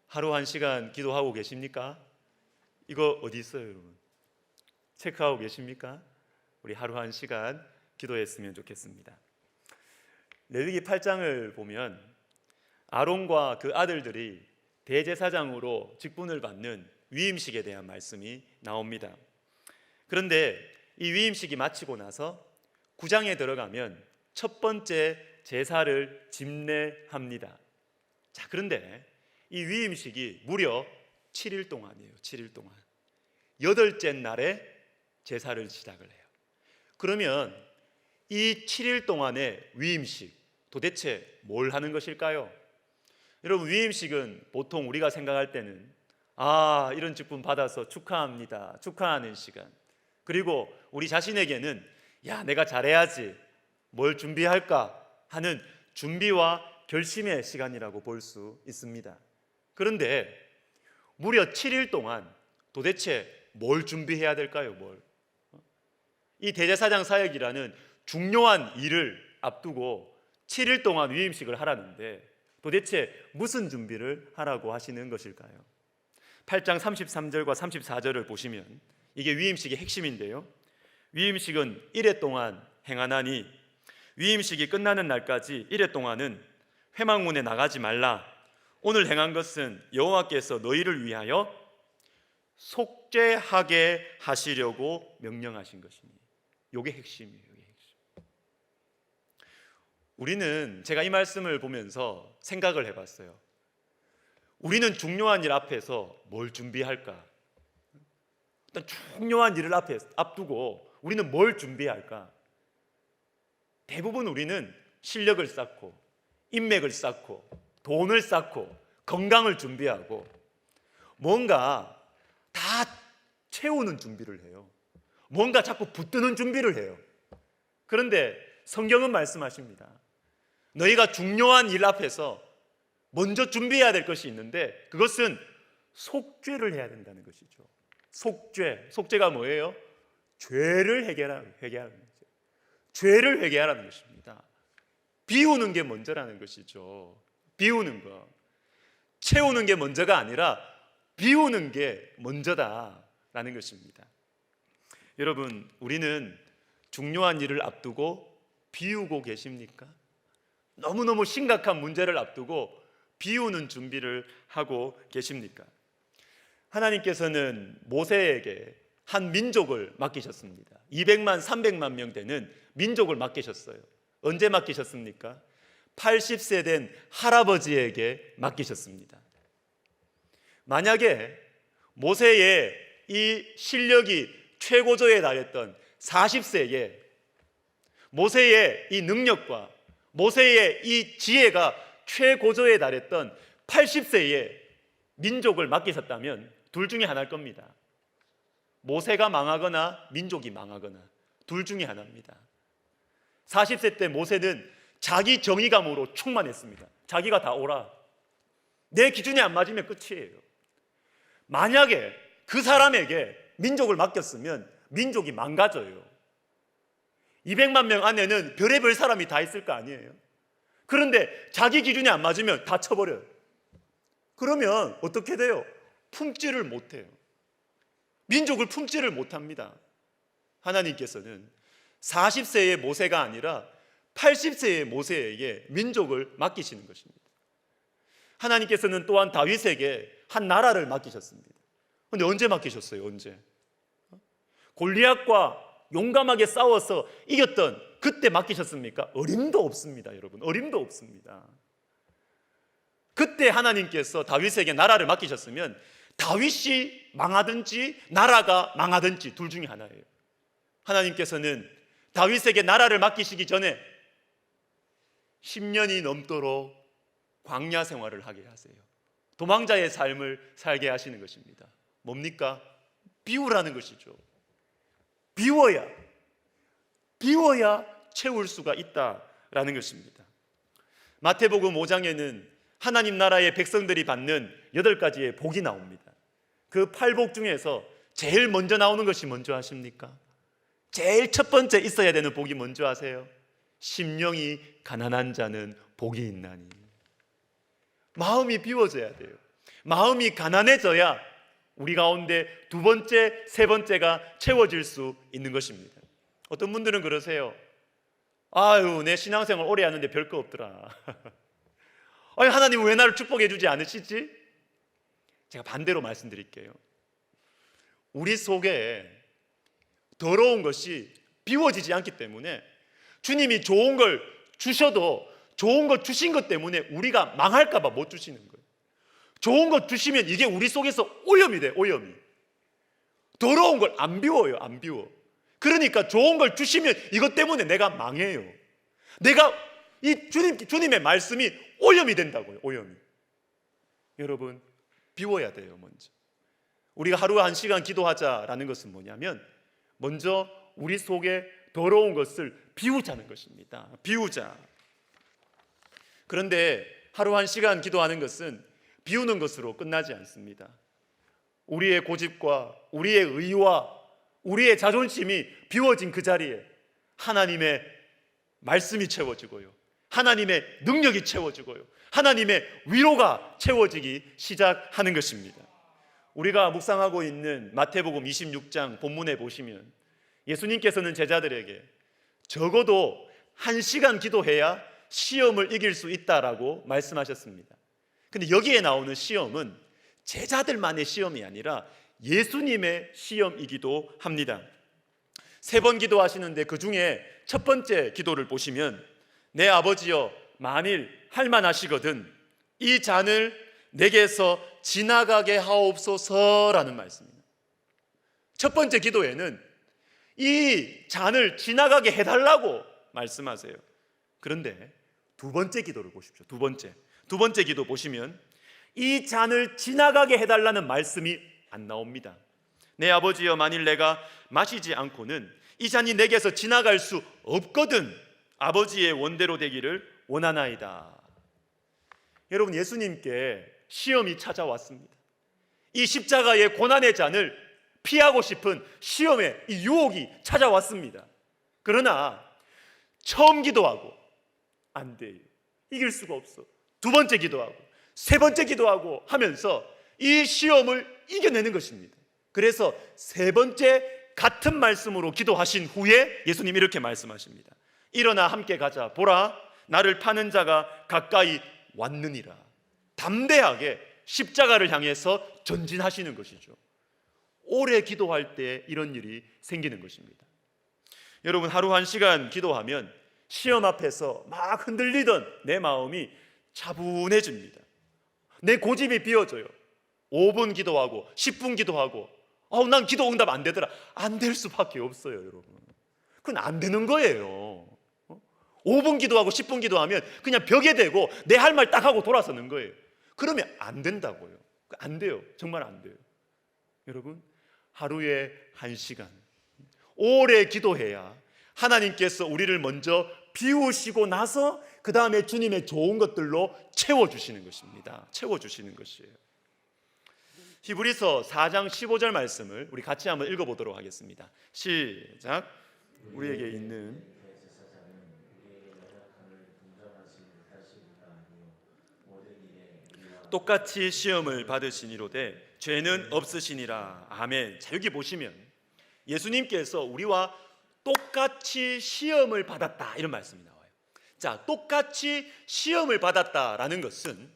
하루 1시간 기도하고 계십니까? 이거 어디 있어요, 여러분? 체크하고 계십니까? 우리 하루 1시간 기도했으면 좋겠습니다. 레위기 8장을 보면 아론과 그 아들들이 대제사장으로 직분을 받는 위임식에 대한 말씀이 나옵니다. 그런데 이 위임식이 마치고 나서 9장에 들어가면 첫 번째 제사를 집례합니다. 자, 그런데 이 위임식이 무려 7일 동안이에요. 7일 동안. 8째 날에 제사를 시작을 해요. 그러면 이 7일 동안의 위임식 도대체 뭘 하는 것일까요? 여러분 위임식은 보통 우리가 생각할 때는 이런 직분 받아서 축하합니다. 축하하는 시간. 그리고 우리 자신에게는 내가 잘해야지. 뭘 준비할까 하는 준비와 결심의 시간이라고 볼 수 있습니다. 그런데 무려 7일 동안 도대체 뭘 준비해야 될까요? 이 대제사장 사역이라는 중요한 일을 앞두고 7일 동안 위임식을 하라는데 도대체 무슨 준비를 하라고 하시는 것일까요? 8장 33절과 34절을 보시면 이게 위임식의 핵심인데요, 위임식은 1회 동안 행하나니 위임식이 끝나는 날까지 1회 동안은 회막문에 나가지 말라. 오늘 행한 것은 여호와께서 너희를 위하여 속죄하게 하시려고 명령하신 것이니. 이게 핵심이에요. 이게 핵심. 우리는 제가 이 말씀을 보면서 생각을 해봤어요. 우리는 중요한 일 앞에서 뭘 준비할까? 어떤 중요한 일을 앞두고 우리는 뭘 준비할까? 대부분 우리는 실력을 쌓고 인맥을 쌓고 돈을 쌓고 건강을 준비하고 뭔가 다 채우는 준비를 해요. 뭔가 자꾸 붙드는 준비를 해요. 그런데 성경은 말씀하십니다. 너희가 중요한 일 앞에서 먼저 준비해야 될 것이 있는데 그것은 속죄를 해야 된다는 것이죠. 속죄가 뭐예요? 죄를 회개하는 거죠. 죄를 회개하라는 것입니다. 비우는 게 먼저라는 것이죠. 비우는 거. 채우는 게 먼저가 아니라 비우는 게 먼저다라는 것입니다. 여러분, 우리는 중요한 일을 앞두고 비우고 계십니까? 너무너무 심각한 문제를 앞두고 비우는 준비를 하고 계십니까? 하나님께서는 모세에게 한 민족을 맡기셨습니다. 200만, 300만 명 되는 민족을 맡기셨어요. 언제 맡기셨습니까? 80세 된 할아버지에게 맡기셨습니다. 만약에 모세의 이 실력이 최고조에 달했던 40세에 모세의 이 능력과 모세의 이 지혜가 최고조에 달했던 80세에 민족을 맡기셨다면 둘 중에 하나일 겁니다. 모세가 망하거나 민족이 망하거나 둘 중에 하나입니다. 40세 때 모세는 자기 정의감으로 충만했습니다. 자기가 다 옳아. 내 기준에 안 맞으면 끝이에요. 만약에 그 사람에게 민족을 맡겼으면 민족이 망가져요. 200만 명 안에는 별의별 사람이 다 있을 거 아니에요. 그런데 자기 기준에 안 맞으면 다 쳐버려요. 그러면 어떻게 돼요? 품지를 못해요. 민족을 품지를 못합니다. 하나님께서는 40세의 모세가 아니라 80세의 모세에게 민족을 맡기시는 것입니다. 하나님께서는 또한 다윗에게 한 나라를 맡기셨습니다. 그런데 언제 맡기셨어요? 언제? 골리앗과 용감하게 싸워서 이겼던 그때 맡기셨습니까? 어림도 없습니다, 여러분. 어림도 없습니다. 그때 하나님께서 다윗에게 나라를 맡기셨으면 다윗이 망하든지 나라가 망하든지 둘 중에 하나예요. 하나님께서는 다윗에게 나라를 맡기시기 전에 10년이 넘도록 광야 생활을 하게 하세요. 도망자의 삶을 살게 하시는 것입니다. 뭡니까? 비우라는 것이죠. 비워야 채울 수가 있다라는 것입니다. 마태복음 5장에는 하나님 나라의 백성들이 받는 8가지의 복이 나옵니다. 그 8복 중에서 제일 먼저 나오는 것이 뭔지 아십니까? 제일 첫 번째 있어야 되는 복이 뭔지 아세요? 심령이 가난한 자는 복이 있나니. 마음이 비워져야 돼요. 마음이 가난해져야 우리 가운데 두 번째, 세 번째가 채워질 수 있는 것입니다. 어떤 분들은 그러세요. 아유, 내 신앙생활 오래 하는데 별거 없더라. 아니, 하나님 왜 나를 축복해 주지 않으시지? 제가 반대로 말씀드릴게요. 우리 속에 더러운 것이 비워지지 않기 때문에 주님이 좋은 걸 주셔도 좋은 것 주신 것 때문에 우리가 망할까 봐 못 주시는 거예요. 좋은 것 주시면 이게 우리 속에서 오염이 돼, 오염이. 더러운 걸 안 비워요, 안 비워. 그러니까 좋은 걸 주시면 이것 때문에 내가 망해요. 내가 이 주님의 말씀이 오염이 된다고요, 오염이. 여러분, 비워야 돼요, 먼저. 우리가 하루 1시간 기도하자라는 것은 뭐냐면 먼저 우리 속에 더러운 것을 비우자는 것입니다. 비우자. 그런데 하루 1시간 기도하는 것은 비우는 것으로 끝나지 않습니다. 우리의 고집과 우리의 의와 우리의 자존심이 비워진 그 자리에 하나님의 말씀이 채워지고요, 하나님의 능력이 채워지고요, 하나님의 위로가 채워지기 시작하는 것입니다. 우리가 묵상하고 있는 마태복음 26장 본문에 보시면 예수님께서는 제자들에게 적어도 1시간 기도해야 시험을 이길 수 있다라고 말씀하셨습니다. 근데 여기에 나오는 시험은 제자들만의 시험이 아니라 예수님의 시험이기도 합니다. 3번 기도하시는데 그 중에 첫 번째 기도를 보시면 내 아버지여 만일 할만하시거든 이 잔을 내게서 지나가게 하옵소서라는 말씀입니다. 첫 번째 기도에는 이 잔을 지나가게 해달라고 말씀하세요. 그런데 두 번째 기도를 보십시오. 두 번째 기도 보시면 이 잔을 지나가게 해달라는 말씀이 안 나옵니다. 내 아버지여, 만일 내가 마시지 않고는 이 잔이 내게서 지나갈 수 없거든 아버지의 원대로 되기를 원하나이다. 여러분, 예수님께 시험이 찾아왔습니다. 이 십자가의 고난의 잔을 피하고 싶은 시험의 이 유혹이 찾아왔습니다. 그러나 처음 기도하고 안 돼요. 이길 수가 없어. 두 번째 기도하고 세 번째 기도하고 하면서 이 시험을 이겨내는 것입니다. 그래서 세 번째 같은 말씀으로 기도하신 후에 예수님이 이렇게 말씀하십니다. 일어나 함께 가자. 보라, 나를 파는 자가 가까이 왔느니라. 담대하게 십자가를 향해서 전진하시는 것이죠. 오래 기도할 때 이런 일이 생기는 것입니다. 여러분, 하루 1시간 기도하면 시험 앞에서 막 흔들리던 내 마음이 차분해집니다. 내 고집이 비워져요. 5분 기도하고 10분 기도하고 난 기도 응답 안 되더라. 안 될 수밖에 없어요, 여러분. 그건 안 되는 거예요. 5분 기도하고 10분 기도하면 그냥 벽에 대고 내 할 말 딱 하고 돌아서는 거예요. 그러면 안 된다고요. 안 돼요. 정말 안 돼요. 여러분, 하루에 1시간 오래 기도해야 하나님께서 우리를 먼저 비우시고 나서 그 다음에 주님의 좋은 것들로 채워주시는 것입니다. 채워주시는 것이에요. 히브리서 4장 15절 말씀을 우리 같이 한번 읽어보도록 하겠습니다. 시작. 우리에게 있는 똑같이 시험을 받으시니로되 죄는 없으시니라. 아멘. 자, 여기 보시면 예수님께서 우리와 똑같이 시험을 받았다 이런 말씀이 나와요. 자, 똑같이 시험을 받았다라는 것은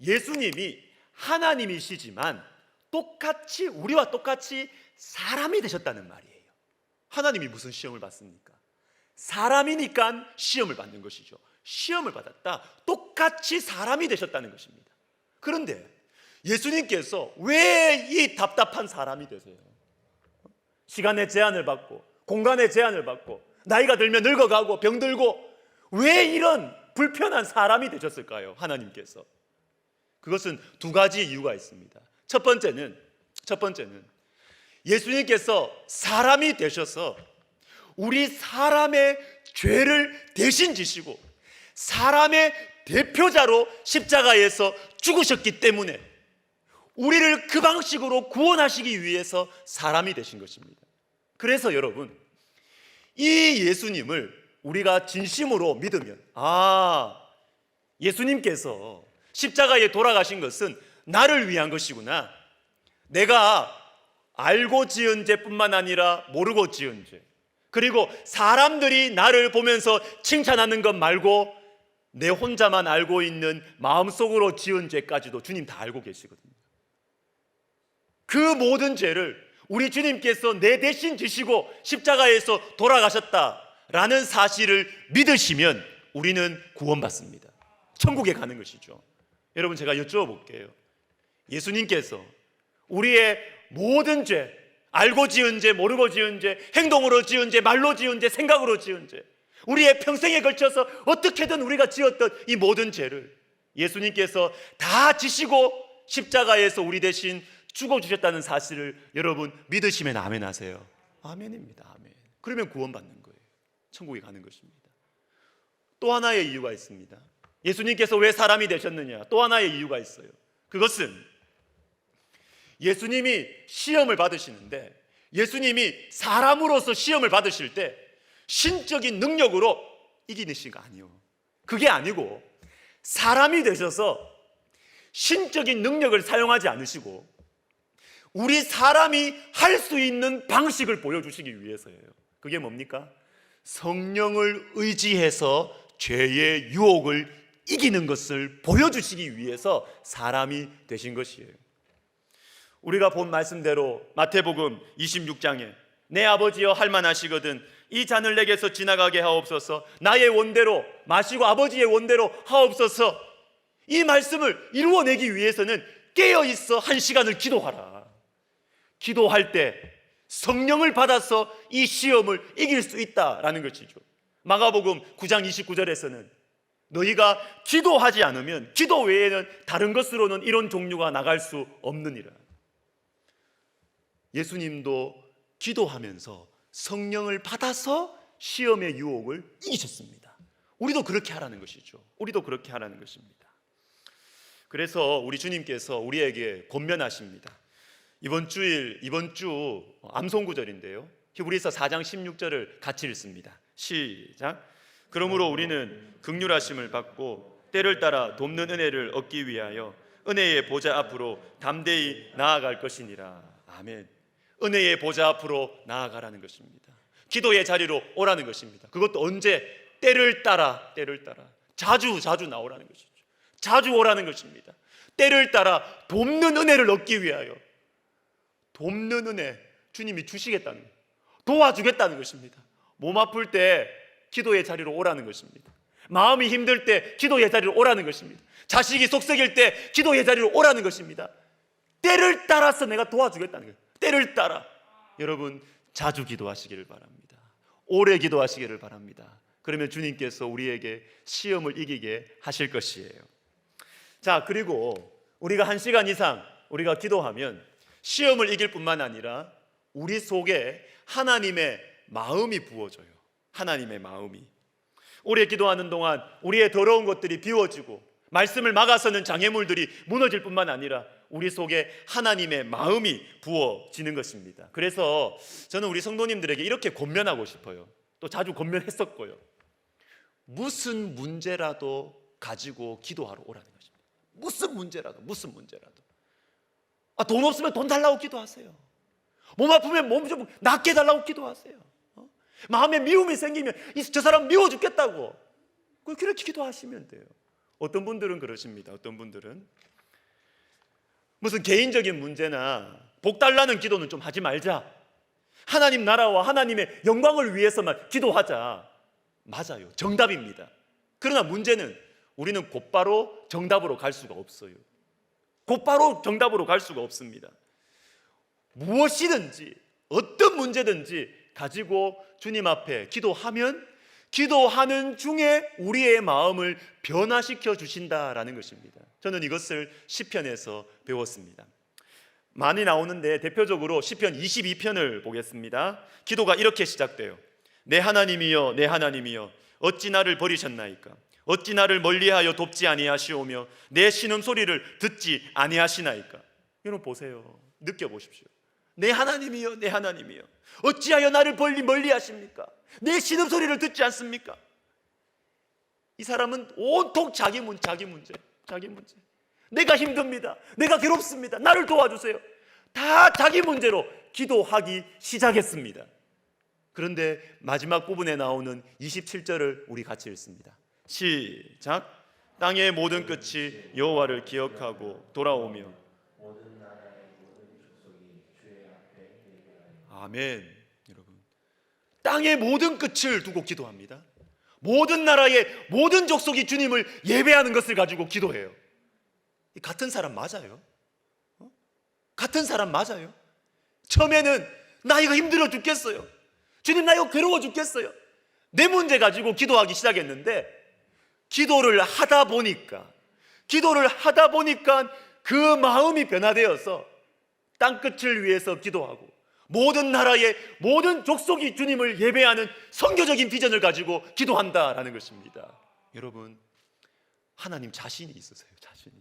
예수님이 하나님이시지만 똑같이 우리와 똑같이 사람이 되셨다는 말이에요. 하나님이 무슨 시험을 받습니까? 사람이니까 시험을 받는 것이죠. 시험을 받았다. 똑같이 사람이 되셨다는 것입니다. 그런데 예수님께서 왜 이 답답한 사람이 되세요? 시간의 제한을 받고 공간의 제한을 받고 나이가 들면 늙어가고 병들고 왜 이런 불편한 사람이 되셨을까요? 하나님께서. 그것은 두 가지 이유가 있습니다. 첫 번째는 예수님께서 사람이 되셔서 우리 사람의 죄를 대신 지시고 사람의 대표자로 십자가에서 죽으셨기 때문에 우리를 그 방식으로 구원하시기 위해서 사람이 되신 것입니다. 그래서 여러분, 이 예수님을 우리가 진심으로 믿으면 예수님께서 십자가에 돌아가신 것은 나를 위한 것이구나. 내가 알고 지은 죄뿐만 아니라 모르고 지은 죄, 그리고 사람들이 나를 보면서 칭찬하는 것 말고 내 혼자만 알고 있는 마음속으로 지은 죄까지도 주님 다 알고 계시거든요. 그 모든 죄를 우리 주님께서 내 대신 지시고 십자가에서 돌아가셨다라는 사실을 믿으시면 우리는 구원받습니다. 천국에 가는 것이죠. 여러분, 제가 여쭤볼게요. 예수님께서 우리의 모든 죄, 알고 지은 죄, 모르고 지은 죄, 행동으로 지은 죄, 말로 지은 죄, 생각으로 지은 죄, 우리의 평생에 걸쳐서 어떻게든 우리가 지었던 이 모든 죄를 예수님께서 다 지시고 십자가에서 우리 대신 죽어주셨다는 사실을 여러분 믿으시면 아멘 하세요. 아멘입니다. 아멘. 그러면 구원받는 거예요. 천국에 가는 것입니다. 또 하나의 이유가 있습니다. 예수님께서 왜 사람이 되셨느냐? 또 하나의 이유가 있어요. 그것은 예수님이 시험을 받으시는데 예수님이 사람으로서 시험을 받으실 때 신적인 능력으로 이기시는 거 아니에요. 그게 아니고 사람이 되셔서 신적인 능력을 사용하지 않으시고 우리 사람이 할 수 있는 방식을 보여주시기 위해서예요. 그게 뭡니까? 성령을 의지해서 죄의 유혹을 이기는 것을 보여주시기 위해서 사람이 되신 것이에요. 우리가 본 말씀대로 마태복음 26장에 내 아버지여 할만하시거든 이 잔을 내게서 지나가게 하옵소서, 나의 원대로 마시고 아버지의 원대로 하옵소서, 이 말씀을 이루어내기 위해서는 깨어있어 1시간을 기도하라. 기도할 때 성령을 받아서 이 시험을 이길 수 있다라는 것이죠. 마가복음 9장 29절에서는 너희가 기도하지 않으면 기도 외에는 다른 것으로는 이런 종류가 나갈 수 없느니라. 예수님도 기도하면서 성령을 받아서 시험의 유혹을 이기셨습니다. 우리도 그렇게 하라는 것이죠. 우리도 그렇게 하라는 것입니다. 그래서 우리 주님께서 우리에게 권면하십니다. 이번 주 암송구절인데요, 히브리서 4장 16절을 같이 읽습니다. 시작. 그러므로 우리는 긍휼하심을 받고 때를 따라 돕는 은혜를 얻기 위하여 은혜의 보좌 앞으로 담대히 나아갈 것이니라. 아멘. 은혜의 보좌 앞으로 나아가라는 것입니다. 기도의 자리로 오라는 것입니다. 그것도 언제? 때를 따라 자주 나오라는 것이죠. 자주 오라는 것입니다. 때를 따라 돕는 은혜를 얻기 위하여. 돕는 은혜, 주님이 주시겠다는 거예요. 도와주겠다는 것입니다. 몸 아플 때 기도의 자리로 오라는 것입니다. 마음이 힘들 때 기도의 자리로 오라는 것입니다. 자식이 속썩일 때 기도의 자리로 오라는 것입니다. 때를 따라서 내가 도와주겠다는 거예요. 때를 따라. 여러분, 자주 기도하시기를 바랍니다. 오래 기도하시기를 바랍니다. 그러면 주님께서 우리에게 시험을 이기게 하실 것이에요. 자, 그리고 우리가 1시간 이상 우리가 기도하면 시험을 이길 뿐만 아니라 우리 속에 하나님의 마음이 부어져요. 하나님의 마음이. 오래 기도하는 동안 우리의 더러운 것들이 비워지고 말씀을 막아서는 장애물들이 무너질 뿐만 아니라 우리 속에 하나님의 마음이 부어지는 것입니다. 그래서 저는 우리 성도님들에게 이렇게 권면하고 싶어요. 또 자주 권면했었고요. 무슨 문제라도 가지고 기도하러 오라는 것입니다. 무슨 문제라도. 돈 없으면 돈 달라고 기도하세요. 몸 아프면 몸 좀 낫게 달라고 기도하세요. 마음에 미움이 생기면 저 사람 미워 죽겠다고 그렇게 기도하시면 돼요. 어떤 분들은 그러십니다. 어떤 분들은 무슨 개인적인 문제나 복 달라는 기도는 좀 하지 말자. 하나님 나라와 하나님의 영광을 위해서만 기도하자. 맞아요. 정답입니다. 그러나 문제는 우리는 곧바로 정답으로 갈 수가 없어요. 곧바로 정답으로 갈 수가 없습니다. 무엇이든지 어떤 문제든지 가지고 주님 앞에 기도하면 기도하는 중에 우리의 마음을 변화시켜 주신다라는 것입니다. 저는 이것을 시편에서 배웠습니다. 많이 나오는데 대표적으로 시편 22편을 보겠습니다. 기도가 이렇게 시작돼요. 내 하나님이여 내 하나님이여 어찌 나를 버리셨나이까. 어찌 나를 멀리하여 돕지 아니하시오며 내 신음소리를 듣지 아니하시나이까. 여러분 보세요. 느껴보십시오. 내 하나님이여 내 하나님이여 어찌하여 나를 멀리하십니까? 내 신음소리를 듣지 않습니까? 이 사람은 온통 자기 문제. 내가 힘듭니다. 내가 괴롭습니다. 나를 도와주세요. 다 자기 문제로 기도하기 시작했습니다. 그런데 마지막 부분에 나오는 27절을 우리 같이 읽습니다. 시작. 땅의 모든 끝이 여호와를 기억하고 돌아오며. 아멘. 여러분, 땅의 모든 끝을 두고 기도합니다. 모든 나라의 모든 족속이 주님을 예배하는 것을 가지고 기도해요. 같은 사람 맞아요? 같은 사람 맞아요? 처음에는 나 이거 힘들어 죽겠어요. 주님 나 이거 괴로워 죽겠어요. 내 문제 가지고 기도하기 시작했는데 기도를 하다 보니까 그 마음이 변화되어서 땅끝을 위해서 기도하고 모든 나라의 모든 족속이 주님을 예배하는 선교적인 비전을 가지고 기도한다라는 것입니다. 여러분, 하나님 자신이 있으세요. 자신이.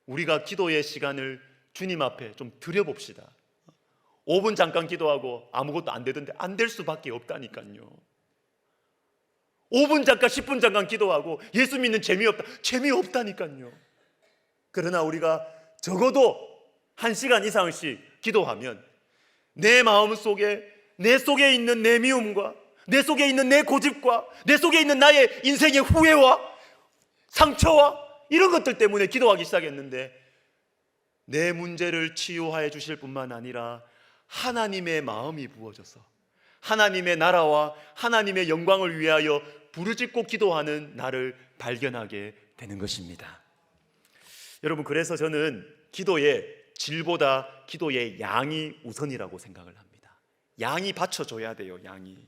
우리가 기도의 시간을 주님 앞에 좀 드려봅시다. 5분 잠깐 기도하고 아무것도 안 되던데 안 될 수밖에 없다니까요. 5분 잠깐 10분 잠깐 기도하고 예수 믿는 재미없다니까요. 그러나 우리가 적어도 1시간 이상씩 기도하면 내 마음 속에 내 속에 있는 내 미움과 내 속에 있는 내 고집과 내 속에 있는 나의 인생의 후회와 상처와 이런 것들 때문에 기도하기 시작했는데 내 문제를 치유하여 주실 뿐만 아니라 하나님의 마음이 부어져서 하나님의 나라와 하나님의 영광을 위하여 부르짖고 기도하는 나를 발견하게 되는 것입니다. 여러분, 그래서 저는 기도의 질보다 기도의 양이 우선이라고 생각을 합니다. 양이 받쳐줘야 돼요. 양이.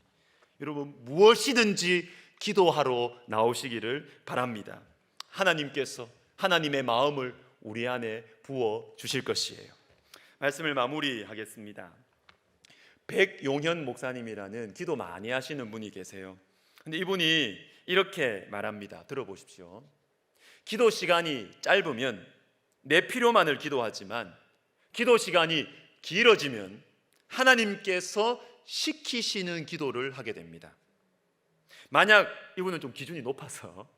여러분, 무엇이든지 기도하러 나오시기를 바랍니다. 하나님께서 하나님의 마음을 우리 안에 부어 주실 것이에요. 말씀을 마무리하겠습니다. 백용현 목사님이라는 기도 많이 하시는 분이 계세요. 근데 이분이 이렇게 말합니다. 들어보십시오. 기도 시간이 짧으면 내 필요만을 기도하지만 기도 시간이 길어지면 하나님께서 시키시는 기도를 하게 됩니다. 만약 이분은 좀 기준이 높아서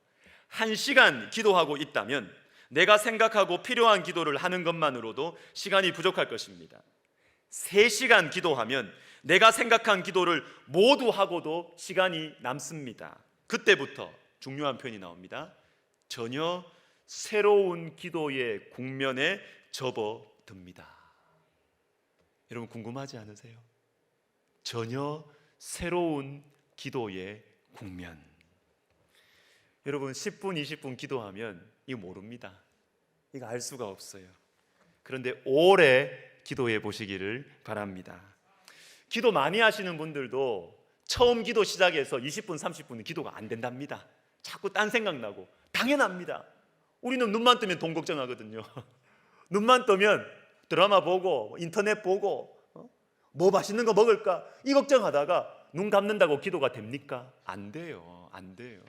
1시간 기도하고 있다면 내가 생각하고 필요한 기도를 하는 것만으로도 시간이 부족할 것입니다. 3시간 기도하면 내가 생각한 기도를 모두 하고도 시간이 남습니다. 그때부터 중요한 표현이 나옵니다. 전혀 새로운 기도의 국면에 접어듭니다. 여러분 궁금하지 않으세요? 전혀 새로운 기도의 국면. 여러분 10분, 20분 기도하면 이거 모릅니다. 이거 알 수가 없어요. 그런데 오래 기도해 보시기를 바랍니다. 기도 많이 하시는 분들도 처음 기도 시작해서 20분, 30분은 기도가 안 된답니다. 자꾸 딴 생각나고. 당연합니다. 우리는 눈만 뜨면 돈 걱정하거든요. 눈만 뜨면 드라마 보고 인터넷 보고 뭐 맛있는 거 먹을까 이 걱정하다가 눈 감는다고 기도가 됩니까? 안 돼요. 안 돼요.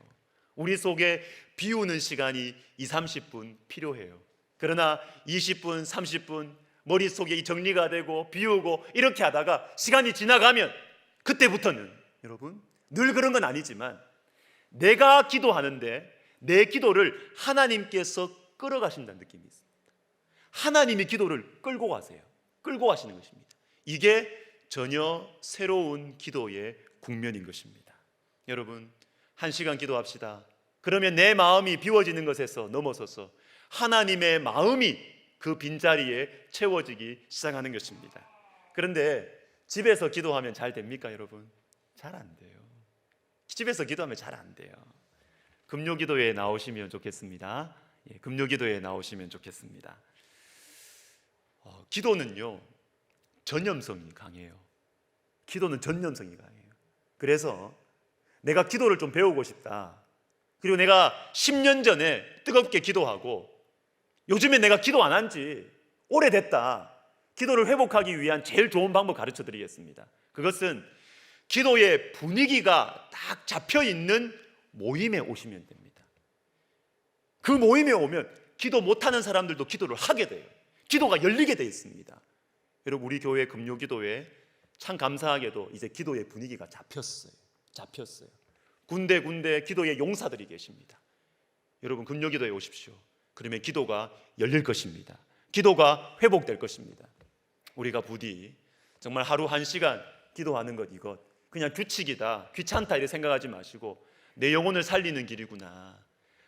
우리 속에 비우는 시간이 20-30분 필요해요. 그러나 20분, 30분 머릿속에 이 정리가 되고 비우고 이렇게 하다가 시간이 지나가면 그때부터는 여러분 늘 그런 건 아니지만 내가 기도하는데 내 기도를 하나님께서 끌어가신다는 느낌이 있습니다. 하나님이 기도를 끌고 가세요. 끌고 가시는 것입니다. 이게 전혀 새로운 기도의 국면인 것입니다. 여러분 1시간 기도합시다. 그러면 내 마음이 비워지는 것에서 넘어서서 하나님의 마음이 그 빈자리에 채워지기 시작하는 것입니다. 그런데 집에서 기도하면 잘 됩니까 여러분? 잘 안 돼요. 집에서 기도하면 잘 안 돼요. 금요기도에 나오시면 좋겠습니다. 금요기도에 나오시면 좋겠습니다. 기도는요 전념성이 강해요. 기도는 전념성이 강해요. 그래서 내가 기도를 좀 배우고 싶다. 그리고 내가 10년 전에 뜨겁게 기도하고 요즘에 내가 기도 안 한 지 오래됐다. 기도를 회복하기 위한 제일 좋은 방법 가르쳐 드리겠습니다. 그것은 기도의 분위기가 딱 잡혀 있는 모임에 오시면 됩니다. 그 모임에 오면 기도 못하는 사람들도 기도를 하게 돼요. 기도가 열리게 돼 있습니다. 여러분 우리 교회 금요기도회 참 감사하게도 이제 기도의 분위기가 잡혔어요. 군데군데 기도의 용사들이 계십니다. 여러분 금요기도에 오십시오. 그러면 기도가 열릴 것입니다. 기도가 회복될 것입니다. 우리가 부디 정말 하루 1시간 기도하는 것 이것 그냥 규칙이다, 귀찮다 이렇게 생각하지 마시고 내 영혼을 살리는 길이구나.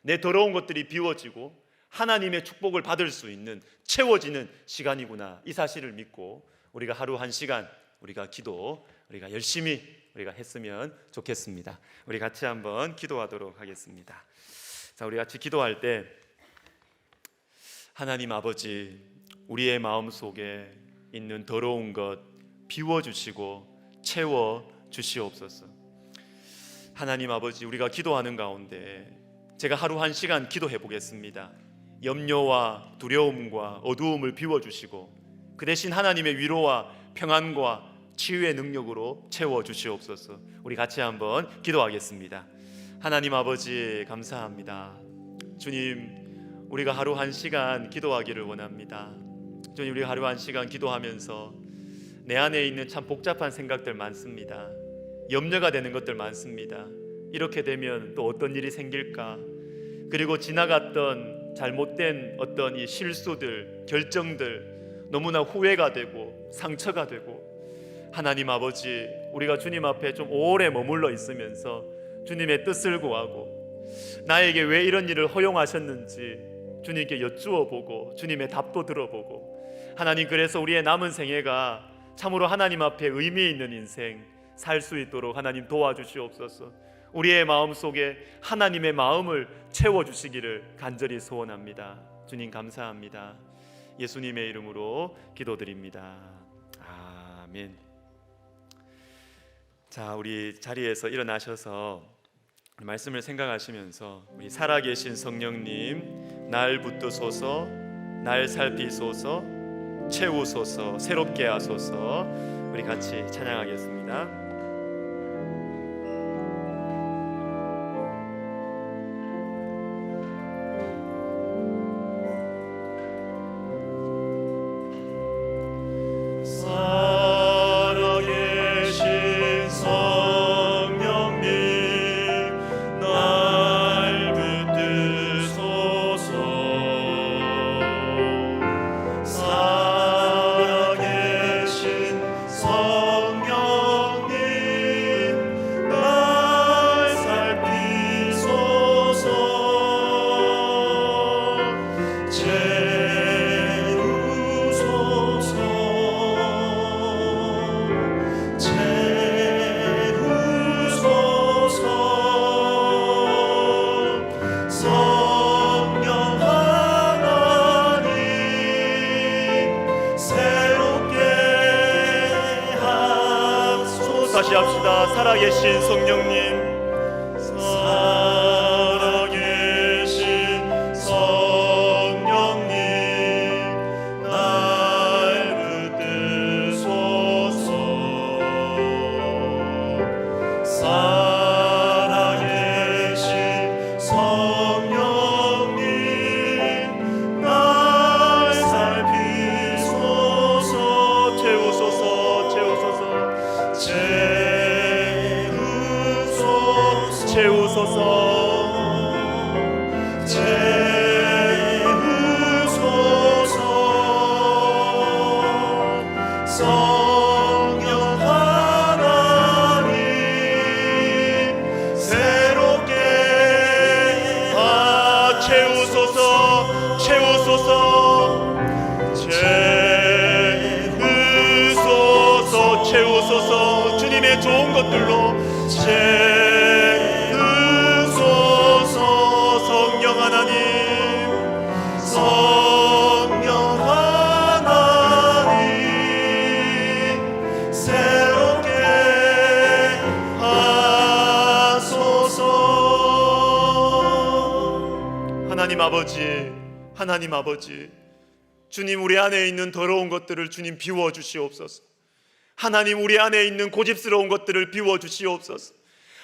내 더러운 것들이 비워지고 하나님의 축복을 받을 수 있는 채워지는 시간이구나. 이 사실을 믿고 우리가 하루 1시간 우리가 기도 우리가 열심히 우리가 했으면 좋겠습니다. 우리 같이 한번 기도하도록 하겠습니다. 자, 우리 같이 기도할 때 하나님 아버지 우리의 마음 속에 있는 더러운 것 비워주시고 채워주시옵소서. 하나님 아버지 우리가 기도하는 가운데 제가 하루 1시간 기도해 보겠습니다. 염려와 두려움과 어두움을 비워주시고 그 대신 하나님의 위로와 평안과 치유의 능력으로 채워주시옵소서. 우리 같이 한번 기도하겠습니다. 하나님 아버지 감사합니다. 주님 우리가 하루 1시간 기도하기를 원합니다. 주님 우리가 하루 1시간 기도하면서 내 안에 있는 참 복잡한 생각들 많습니다. 염려가 되는 것들 많습니다. 이렇게 되면 또 어떤 일이 생길까? 그리고 지나갔던 잘못된 어떤 이 실수들, 결정들 너무나 후회가 되고 상처가 되고 하나님 아버지 우리가 주님 앞에 좀 오래 머물러 있으면서 주님의 뜻을 구하고 나에게 왜 이런 일을 허용하셨는지 주님께 여쭈어 보고 주님의 답도 들어보고 하나님 그래서 우리의 남은 생애가 참으로 하나님 앞에 의미 있는 인생 살 수 있도록 하나님 도와주시옵소서. 우리의 마음 속에 하나님의 마음을 채워주시기를 간절히 소원합니다. 주님 감사합니다. 예수님의 이름으로 기도드립니다. 아멘. 자, 우리 자리에서 일어나셔서 말씀을 생각하시면서 우리 살아계신 성령님 날 붙드소서, 날 살피소서, 채우소서, 새롭게 하소서. 우리 같이 찬양하겠습니다. 살아계신 성령님 날 붙드소서. 살아계신 성령님 날 살피소서. 다시 합시다. 살아계신 성령님, 살아계신 성령님 날 붙드소서. 살아계신 성령님 날 살피소서. 채우소서, 채우소서, 채우소서, 채우소서. 성령 하나님 새롭게 채우소서, 채우소서, 채우소서, 채우소서. 주님의 좋은 것들로 채우소서. 성령 하나님, 성령 하나님 새롭게 하소서. 하나님 아버지, 하나님 아버지, 주님 우리 안에 있는 더러운 것들을 주님 비워주시옵소서. 하나님 우리 안에 있는 고집스러운 것들을 비워주시옵소서.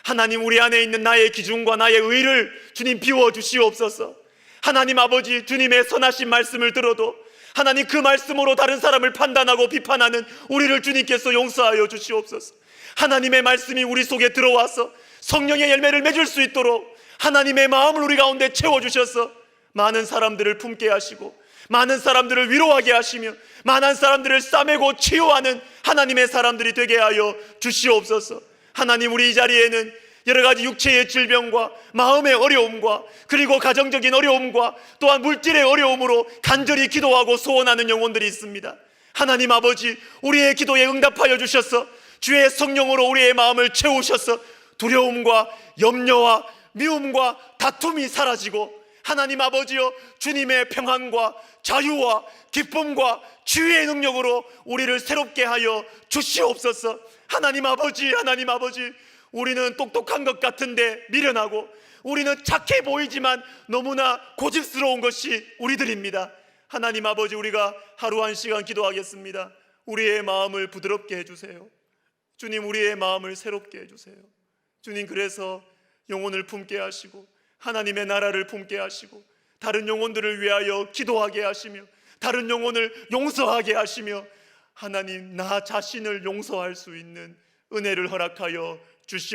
하나님 우리 안에 있는 나의 기준과 나의 의를 주님 비워주시옵소서. 하나님 아버지, 주님의 선하신 말씀을 들어도 하나님 그 말씀으로 다른 사람을 판단하고 비판하는 우리를 주님께서 용서하여 주시옵소서. 하나님의 말씀이 우리 속에 들어와서 성령의 열매를 맺을 수 있도록 하나님의 마음을 우리 가운데 채워주셔서 많은 사람들을 품게 하시고 많은 사람들을 위로하게 하시며 많은 사람들을 싸매고 치유하는 하나님의 사람들이 되게 하여 주시옵소서. 하나님, 우리 이 자리에는 여러 가지 육체의 질병과 마음의 어려움과 그리고 가정적인 어려움과 또한 물질의 어려움으로 간절히 기도하고 소원하는 영혼들이 있습니다. 하나님 아버지, 우리의 기도에 응답하여 주셔서 주의 성령으로 우리의 마음을 채우셔서 두려움과 염려와 미움과 다툼이 사라지고 하나님 아버지여, 주님의 평안과 자유와 기쁨과 치유의 능력으로 우리를 새롭게 하여 주시옵소서. 하나님 아버지, 하나님 아버지, 우리는 똑똑한 것 같은데 미련하고 우리는 착해 보이지만 너무나 고집스러운 것이 우리들입니다. 하나님 아버지, 우리가 하루 한 시간 기도하겠습니다. 우리의 마음을 부드럽게 해주세요. 주님, 우리의 마음을 새롭게 해주세요. 주님, 그래서 영혼을 품게 하시고 하나님의 나라를 품게 하시고 다른 영혼들을 위하여 기도하게 하시며 다른 영혼을 용서하게 하시며 하나님, 나 자신을 용서할 수 있는 은혜를 허락하여 주시옵소서.